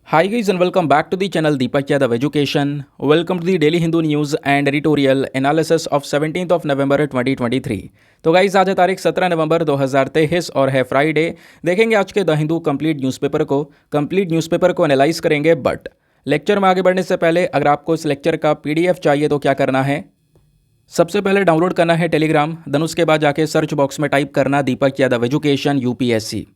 Hi guys and welcome back to the channel Deepak Yadav Education. Welcome to the Daily Hindu News and Editorial Analysis of 17th of November 2023. तो guys आज है तारीख 17 नवंबर 2023 और है Friday. देखेंगे आज के द हिंदू कंप्लीट न्यूज़पेपर को एनालाइज करेंगे। बट लेक्चर में आगे बढ़ने से पहले अगर आपको इस लेक्चर का पीडीएफ चाहिए तो क्या करना है, सबसे पहले डाउनलोड करना है टेलीग्राम, देन उसके बाद जाके सर्च बॉक्स में टाइप करना Deepak Yadav education UPSC.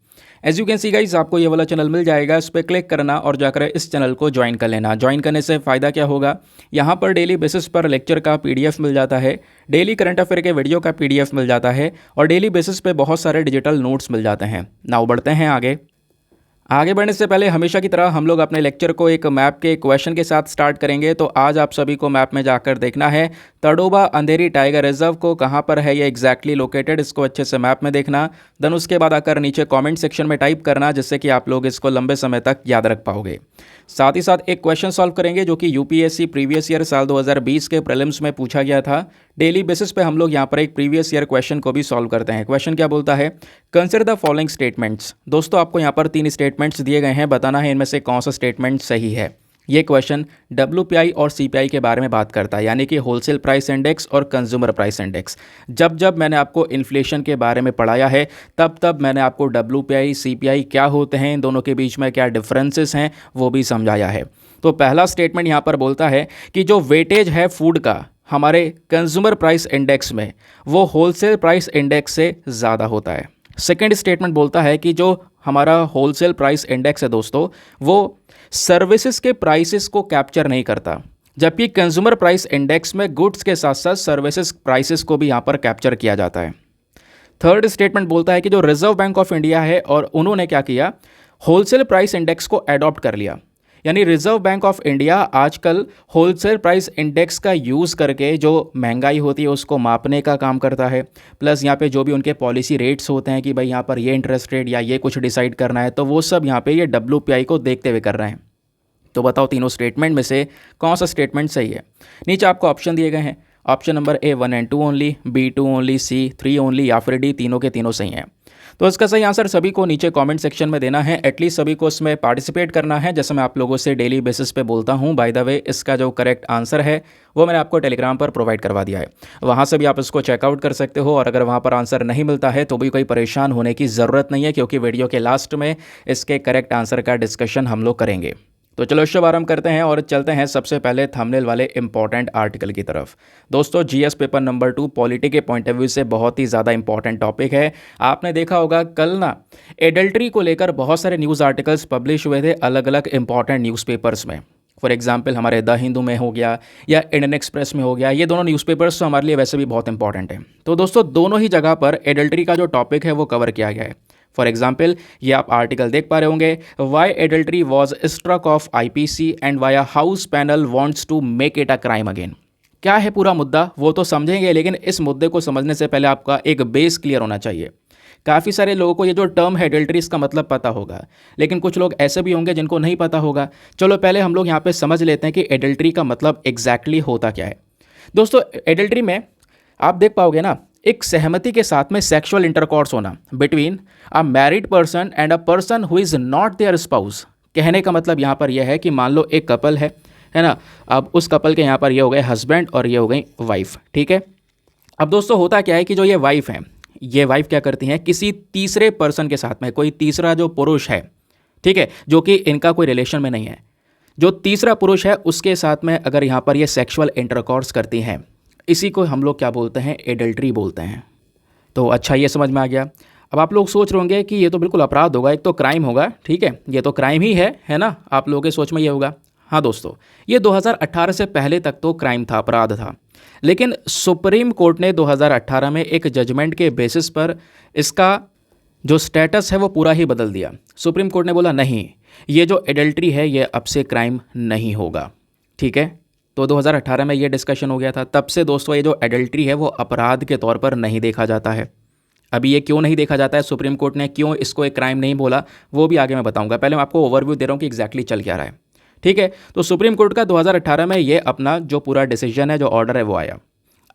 As you can see guys आपको ये वाला चैनल मिल जाएगा, इस पर क्लिक करना और जाकर इस चैनल को ज्वाइन कर लेना। ज्वाइन करने से फ़ायदा क्या होगा, यहाँ पर डेली बेसिस पर लेक्चर का पीडीएफ मिल जाता है, डेली करंट अफेयर के वीडियो का पीडीएफ मिल जाता है और डेली बेसिस पे बहुत सारे डिजिटल नोट्स मिल जाते हैं। नाउ बढ़ते हैं आगे बढ़ने से पहले हमेशा की तरह हम लोग अपने लेक्चर को एक मैप के क्वेश्चन के साथ स्टार्ट करेंगे। तो आज आप सभी को मैप में जाकर देखना है तड़ोबा अंधेरी टाइगर रिजर्व को कहाँ पर है ये एग्जैक्टली लोकेटेड, इसको अच्छे से मैप में देखना। देन उसके बाद आकर नीचे कमेंट सेक्शन में टाइप करना, जिससे कि आप लोग इसको लंबे समय तक याद रख पाओगे। साथ ही साथ एक क्वेश्चन सॉल्व करेंगे जो कि यूपीएससी प्रीवियस ईयर साल 2020 के प्रीलिम्स में पूछा गया था। डेली बेसिस पे हम लोग यहाँ पर एक प्रीवियस ईयर क्वेश्चन को भी सॉल्व करते हैं। क्वेश्चन क्या बोलता है, कंसिडर द फॉलोइंग स्टेटमेंट्स। दोस्तों आपको यहाँ पर 3 स्टेटमेंट्स दिए गए हैं, बताना है इनमें से कौन सा स्टेटमेंट सही है। ये क्वेश्चन डब्ल्यूपीआई और सीपीआई के बारे में बात करता है, यानी कि होलसेल प्राइस इंडेक्स और कंज्यूमर प्राइस इंडेक्स। जब मैंने आपको इन्फ्लेशन के बारे में पढ़ाया है तब मैंने आपको डब्ल्यूपीआई सीपीआई क्या होते हैं, इन दोनों के बीच में क्या डिफरेंसेस हैं वो भी समझाया है। तो पहला स्टेटमेंट यहाँ पर बोलता है कि जो वेटेज है फूड का हमारे कंज्यूमर प्राइस इंडेक्स में वो होलसेल प्राइस इंडेक्स से ज़्यादा होता है। सेकेंड स्टेटमेंट बोलता है कि जो हमारा होलसेल प्राइस इंडेक्स है दोस्तों वो सर्विसेज के प्राइसेस को कैप्चर नहीं करता, जबकि कंज्यूमर प्राइस इंडेक्स में गुड्स के साथ साथ सर्विसेज प्राइसेस को भी यहाँ पर कैप्चर किया जाता है। थर्ड स्टेटमेंट बोलता है कि जो रिजर्व बैंक ऑफ इंडिया है और उन्होंने क्या किया, होलसेल प्राइस इंडेक्स को अडॉप्ट कर लिया। यानी रिजर्व बैंक ऑफ इंडिया आजकल होलसेल प्राइस इंडेक्स का यूज़ करके जो महंगाई होती है उसको मापने का काम करता है। प्लस यहाँ पे जो भी उनके पॉलिसी रेट्स होते हैं कि भाई यहाँ पर ये इंटरेस्ट रेट या ये कुछ डिसाइड करना है, तो वो सब यहाँ पे ये डब्ल्यूपीआई को देखते हुए कर रहे हैं। तो बताओ तीनों स्टेटमेंट में से कौन सा स्टेटमेंट सही है। नीचे आपको ऑप्शन दिए गए हैं, option number A 1 and 2 only, B 2 only, C 3 only या फिर डी तीनों के तीनों सही हैं। तो इसका सही आंसर सभी को नीचे कमेंट सेक्शन में देना है, एटलीस्ट सभी को इसमें पार्टिसिपेट करना है, जैसे मैं आप लोगों से डेली बेसिस पे बोलता हूँ। बाय द वे इसका जो करेक्ट आंसर है वो मैंने आपको टेलीग्राम पर प्रोवाइड करवा दिया है, वहाँ से भी आप इसको चेकआउट कर सकते हो। और अगर वहाँ पर आंसर नहीं मिलता है तो भी कोई परेशान होने की ज़रूरत नहीं है, क्योंकि वीडियो के लास्ट में इसके करेक्ट आंसर का डिस्कशन हम लोग करेंगे। तो चलो शुभारंभ करते हैं और चलते हैं सबसे पहले थंबनेल वाले इंपॉर्टेंट आर्टिकल की तरफ। दोस्तों जीएस पेपर नंबर 2 पॉलिटी के पॉइंट ऑफ व्यू से बहुत ही ज़्यादा इंपॉर्टेंट टॉपिक है। आपने देखा होगा कल ना एडल्ट्री को लेकर बहुत सारे न्यूज़ आर्टिकल्स पब्लिश हुए थे अलग अलग इंपॉर्टेंट न्यूज़पेपर्स में। फॉर एग्जाम्पल हमारे द हिंदू में हो गया या इंडियन एक्सप्रेस में हो गया, ये दोनों न्यूज़पेपर्स तो हमारे लिए वैसे भी बहुत इंपॉर्टेंट है। तो दोस्तों दोनों ही जगह पर एडल्ट्री का जो टॉपिक है वो कवर किया गया है। फॉर एग्जाम्पल ये आप आर्टिकल देख पा रहे होंगे, why adultery was struck off IPC and why house panel wants to make it a crime again. क्या है पूरा मुद्दा वो तो समझेंगे, लेकिन इस मुद्दे को समझने से पहले आपका एक बेस क्लियर होना चाहिए। काफ़ी सारे लोगों को ये जो टर्म है एडल्ट्री इसका मतलब पता होगा, लेकिन कुछ लोग ऐसे भी होंगे जिनको नहीं पता होगा। चलो पहले हम लोग यहाँ पे समझ लेते हैं कि एडल्ट्री का मतलब एग्जैक्टली होता क्या है। दोस्तों एडल्ट्री में आप देख पाओगे ना, एक सहमति के साथ में सेक्सुअल इंटरकॉर्स होना between a married person and a person who is not there spouse. कहने का मतलब यहाँ पर यह है कि मान लो एक कपल है ना, अब उस कपल के यहाँ पर ये हो गए हस्बैंड और ये हो गई वाइफ, ठीक है। अब दोस्तों होता क्या है कि जो ये वाइफ है, ये वाइफ क्या करती हैं, किसी तीसरे पर्सन के साथ में, कोई तीसरा जो पुरुष है, ठीक है, जो कि इनका कोई रिलेशन में नहीं है, जो तीसरा पुरुष है उसके साथ में अगर यहाँ पर ये सेक्सुअल इंटरकॉर्स करती हैं, इसी को हम लोग क्या बोलते हैं, एडल्ट्री बोलते हैं। तो अच्छा ये समझ में आ गया। अब आप लोग सोच रहे होंगे कि ये तो बिल्कुल अपराध होगा, एक तो क्राइम होगा, ठीक है, ये तो क्राइम ही है ना, आप लोगों के सोच में ये होगा। हाँ दोस्तों ये 2018 से पहले तक तो क्राइम था, अपराध था, लेकिन सुप्रीम कोर्ट ने 2018 में एक जजमेंट के बेसिस पर इसका जो स्टेटस है वो पूरा ही बदल दिया। सुप्रीम कोर्ट ने बोला नहीं, ये जो एडल्ट्री है ये अब से क्राइम नहीं होगा, ठीक है। तो 2018 में ये डिस्कशन हो गया था, तब से दोस्तों ये जो एडल्ट्री है वो अपराध के तौर पर नहीं देखा जाता है। अभी ये क्यों नहीं देखा जाता है, सुप्रीम कोर्ट ने क्यों इसको एक क्राइम नहीं बोला, वो भी आगे मैं बताऊंगा। पहले मैं आपको ओवरव्यू दे रहा हूँ कि एग्जैक्टली चल क्या रहा है, ठीक है। तो सुप्रीम कोर्ट का 2018 में ये अपना जो पूरा डिसीजन है, जो ऑर्डर है वो आया।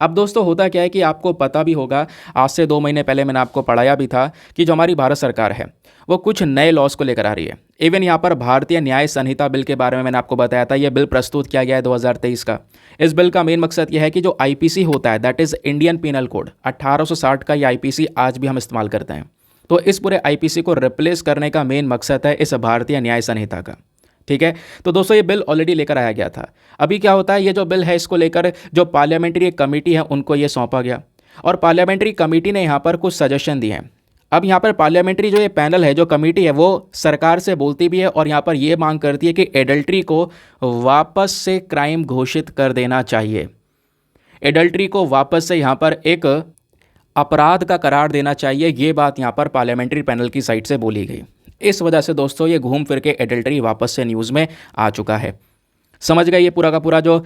अब दोस्तों होता क्या है कि आपको पता भी होगा, आज से 2 महीने पहले मैंने आपको पढ़ाया भी था कि जो हमारी भारत सरकार है वो कुछ नए लॉज को लेकर आ रही है। इवन यहाँ पर भारतीय न्याय संहिता बिल के बारे में मैंने आपको बताया था, यह बिल प्रस्तुत किया गया है 2023 का। इस बिल का मेन मकसद यह है कि जो आईपीसी होता है, that is Indian penal code 1860 का, ये आईपीसी आज भी हम इस्तेमाल करते हैं। तो इस पूरे आईपीसी को रिप्लेस करने का मेन मकसद है इस भारतीय न्याय संहिता का। ठीक है, तो दोस्तों ये बिल ऑलरेडी लेकर आया गया था। अभी क्या होता है, ये जो बिल है इसको लेकर जो पार्लियामेंट्री कमेटी है उनको ये सौंपा गया, और पार्लियामेंट्री कमेटी ने यहाँ पर कुछ सजेशन दिए हैं। अब यहाँ पर पार्लियामेंट्री जो ये पैनल है, जो कमेटी है, वो सरकार से बोलती भी है और यहाँ पर ये मांग करती है कि एडल्ट्री को वापस से क्राइम घोषित कर देना चाहिए। एडल्ट्री को वापस से यहाँ पर एक अपराध का करार देना चाहिए, ये बात यहाँ पर पार्लियामेंट्री पैनल की साइड से बोली गई। इस वजह से दोस्तों ये घूम फिर के एडल्ट्री वापस से न्यूज़ में आ चुका है। समझ गए ये पूरा का पूरा जो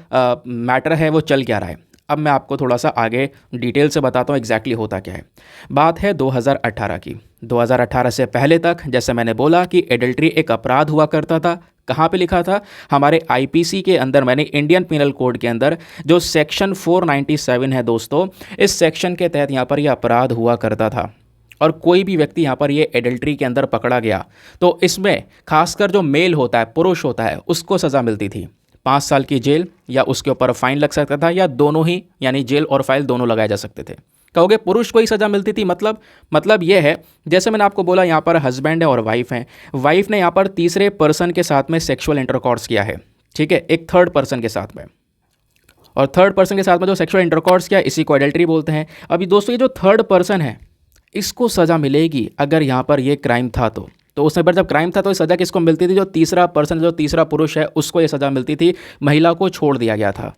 मैटर है वो चल क्या रहा है। अब मैं आपको थोड़ा सा आगे डिटेल से बताता हूँ एग्जैक्टली होता क्या है। बात है 2018 की। 2018 से पहले तक जैसे मैंने बोला कि एडल्ट्री एक अपराध हुआ करता था। कहाँ पे लिखा था? हमारे आईपीसी के अंदर, मैंने इंडियन पिनल कोड के अंदर जो सेक्शन 497 है दोस्तों, इस सेक्शन के तहत यहाँ पर यह अपराध हुआ करता था। और कोई भी व्यक्ति यहाँ पर ये एडल्ट्री के अंदर पकड़ा गया तो इसमें खासकर जो मेल होता है, पुरुष होता है, उसको सज़ा मिलती थी 5 साल की जेल, या उसके ऊपर फाइन लग सकता था, या दोनों ही, यानी जेल और फाइन दोनों लगाए जा सकते थे। कहोगे पुरुष को ही सज़ा मिलती थी, मतलब ये है, जैसे मैंने आपको बोला यहाँ पर हस्बैंड है और वाइफ है। वाइफ ने यहाँ पर तीसरे पर्सन के साथ में सेक्सुअल इंटरकॉर्स किया है, ठीक है, एक थर्ड पर्सन के साथ में, और थर्ड पर्सन के साथ में जो सेक्सुअल इंटरकॉर्स किया इसी को एडल्ट्री बोलते हैं। अभी दोस्तों ये जो थर्ड पर्सन है इसको सज़ा मिलेगी अगर यहाँ पर ये क्राइम था तो उस समय पर जब क्राइम था तो सज़ा किसको मिलती थी? जो तीसरा पर्सन, जो तीसरा पुरुष है, उसको ये सज़ा मिलती थी। महिला को छोड़ दिया गया था।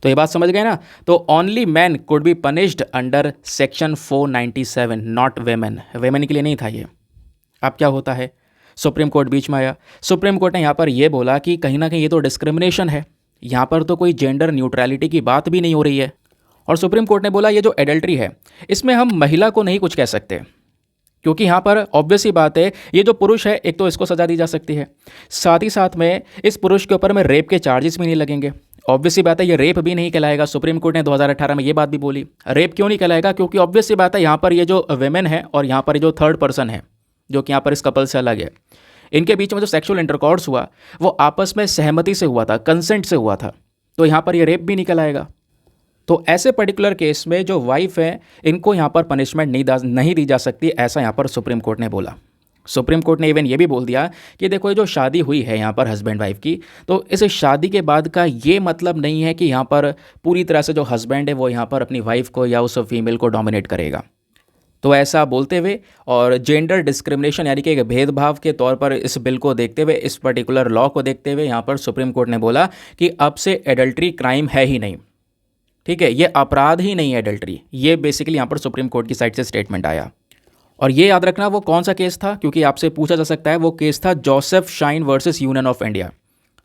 तो ये बात समझ गए ना? तो only man could be punished under section 497, not women. Women के लिए नहीं था ये। अब क्या होता है, सुप्रीम कोर्ट बीच में आया। सुप्रीम कोर्ट ने यहाँ पर ये बोला कि कहीं ना कहीं ये तो डिस्क्रिमिनेशन है, यहाँ पर तो कोई जेंडर न्यूट्रलिटी की बात भी नहीं हो रही है। और सुप्रीम कोर्ट ने बोला ये जो एडल्ट्री है इसमें हम महिला को नहीं कुछ कह सकते, क्योंकि यहाँ पर ऑब्वियस ही बात है, ये जो पुरुष है एक तो इसको सज़ा दी जा सकती है, साथ ही साथ में इस पुरुष के ऊपर में रेप के चार्जेस भी नहीं लगेंगे। ऑब्वियस सी बात है ये रेप भी नहीं कहलाएगा। सुप्रीम कोर्ट ने 2018 में ये बात भी बोली। रेप क्यों नहीं कहलाएगा? क्योंकि ऑब्वियस सी बात है यहाँ पर ये जो वेमेन है और यहाँ पर ये जो थर्ड पर्सन है जो कि यहाँ पर इस कपल से अलग है, इनके बीच में जो सेक्सुअल इंटरकॉर्स हुआ वो आपस में सहमति से हुआ था, कंसेंट से हुआ था, तो यहाँ पर ये रेप भी नहीं कहलाएगा। तो ऐसे पर्टिकुलर केस में जो वाइफ है इनको यहाँ पर पनिशमेंट नहीं दी जा सकती, ऐसा यहाँ पर सुप्रीम कोर्ट ने बोला। सुप्रीम कोर्ट ने इवन ये भी बोल दिया कि देखो ये जो शादी हुई है यहाँ पर हस्बैंड वाइफ की, तो इस शादी के बाद का ये मतलब नहीं है कि यहाँ पर पूरी तरह से जो हस्बैंड है वो यहाँ पर अपनी वाइफ को या उस फीमेल को डोमिनेट करेगा। तो ऐसा बोलते हुए और जेंडर डिस्क्रिमिनेशन यानी कि एक भेदभाव के तौर पर इस बिल को देखते हुए, इस पर्टिकुलर लॉ को देखते हुए यहाँ पर सुप्रीम कोर्ट ने बोला कि अब से एडल्ट्री क्राइम है ही नहीं। ठीक है, ये अपराध ही नहीं है एडल्ट्री। ये बेसिकली यहाँ पर सुप्रीम कोर्ट की साइड से स्टेटमेंट आया। और ये याद रखना वो कौन सा केस था, क्योंकि आपसे पूछा जा सकता है। वो केस था Joseph shine versus union of India.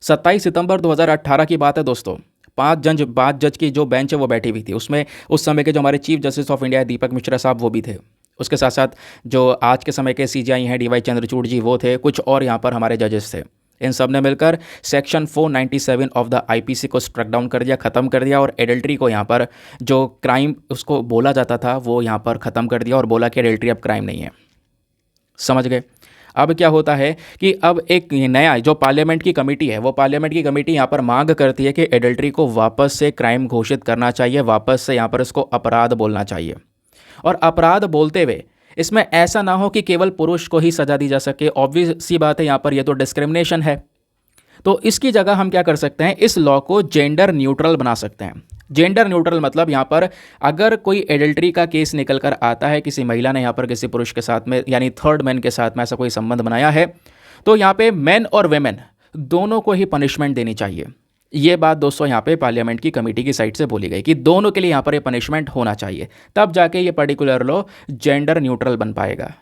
27 सितंबर 2018 की बात है दोस्तों। 5 जज की जो बेंच है वो बैठी हुई थी। उसमें उस समय के जो हमारे चीफ जस्टिस ऑफ इंडिया दीपक मिश्रा साहब वो भी थे। उसके साथ साथ जो आज के समय के सीजेआई हैं DY चंद्रचूड़ जी वो थे, कुछ और यहाँ पर हमारे जजेस थे। इन सब ने मिलकर सेक्शन 497 ऑफ द आईपीसी को स्ट्रक डाउन कर दिया, ख़त्म कर दिया, और एडल्ट्री को यहाँ पर जो क्राइम उसको बोला जाता था वो यहाँ पर ख़त्म कर दिया और बोला कि एडल्ट्री अब क्राइम नहीं है। समझ गए? अब क्या होता है कि अब एक नया जो पार्लियामेंट की कमेटी है, वो पार्लियामेंट की कमेटी यहाँ पर मांग करती है कि एडल्ट्री को वापस से क्राइम घोषित करना चाहिए, वापस से यहाँ पर इसको अपराध बोलना चाहिए। और अपराध बोलते हुए इसमें ऐसा ना हो कि केवल पुरुष को ही सज़ा दी जा सके। ऑब्वियस सी बात है यहाँ पर ये तो डिस्क्रिमिनेशन है। तो इसकी जगह हम क्या कर सकते हैं, इस लॉ को जेंडर न्यूट्रल बना सकते हैं। जेंडर न्यूट्रल मतलब यहाँ पर अगर कोई एडल्ट्री का केस निकल कर आता है, किसी महिला ने यहाँ पर किसी पुरुष के साथ में यानी थर्ड मैन के साथ में ऐसा कोई संबंध बनाया है, तो यहाँ पे मैन और वेमेन दोनों को ही पनिशमेंट देनी चाहिए। ये बात दोस्तों यहाँ पे पार्लियामेंट की कमेटी की साइड से बोली गई कि दोनों के लिए यहाँ पर ये पनिशमेंट होना चाहिए, तब जाके ये पर्टिकुलर लॉ जेंडर न्यूट्रल बन पाएगा।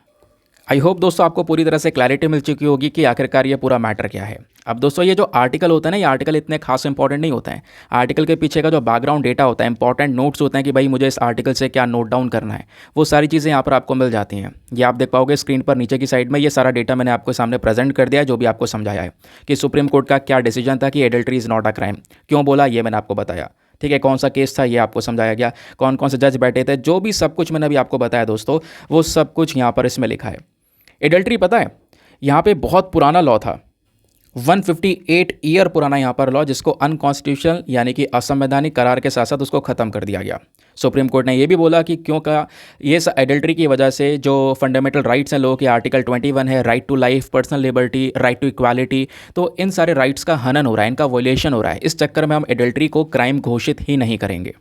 आई होप दोस्तों आपको पूरी तरह से क्लैरिटी मिल चुकी होगी कि आखिरकार ये पूरा मैटर क्या है। अब दोस्तों ये जो आर्टिकल होता है ना, ये आर्टिकल इतने खास इंपॉर्टेंट नहीं होते हैं। आर्टिकल के पीछे का जो बैकग्राउंड डेटा होता है, इंपॉर्टेंट नोट्स होते हैं कि भाई मुझे इस आर्टिकल से क्या नोट डाउन करना है, वो सारी चीज़ें यहाँ पर आपको मिल जाती हैं। ये आप देख पाओगे स्क्रीन पर नीचे की साइड में, ये सारा डेटा मैंने आपको सामने प्रेजेंट कर दिया है, जो भी आपको समझाया है कि सुप्रीम कोर्ट का क्या डिसीजन था कि adultery is not a crime, क्यों बोला ये मैंने आपको बताया। ठीक है, कौन सा केस था ये आपको समझाया गया, कौन कौन से जज बैठे थे, जो भी सब कुछ मैंने अभी आपको बताया दोस्तों, वो सब कुछ यहाँ पर इसमें लिखा है। एडल्ट्री पता है यहाँ पे बहुत पुराना लॉ था, 158 ईयर पुराना यहाँ पर लॉ, जिसको अनकॉन्स्टिट्यूशनल यानी कि असंवैधानिक करार के साथ साथ उसको ख़त्म कर दिया गया। सुप्रीम कोर्ट ने ये भी बोला कि क्यों का ये एडल्ट्री की वजह से जो फंडामेंटल राइट्स हैं लोगों के, आर्टिकल 21 है, right to life, personal liberty, right to equality, तो इन सारे राइट्स का हनन हो रहा है, इनका वॉयलेशन हो रहा है। इस चक्कर में हम एडल्ट्री को क्राइम घोषित ही नहीं करेंगे।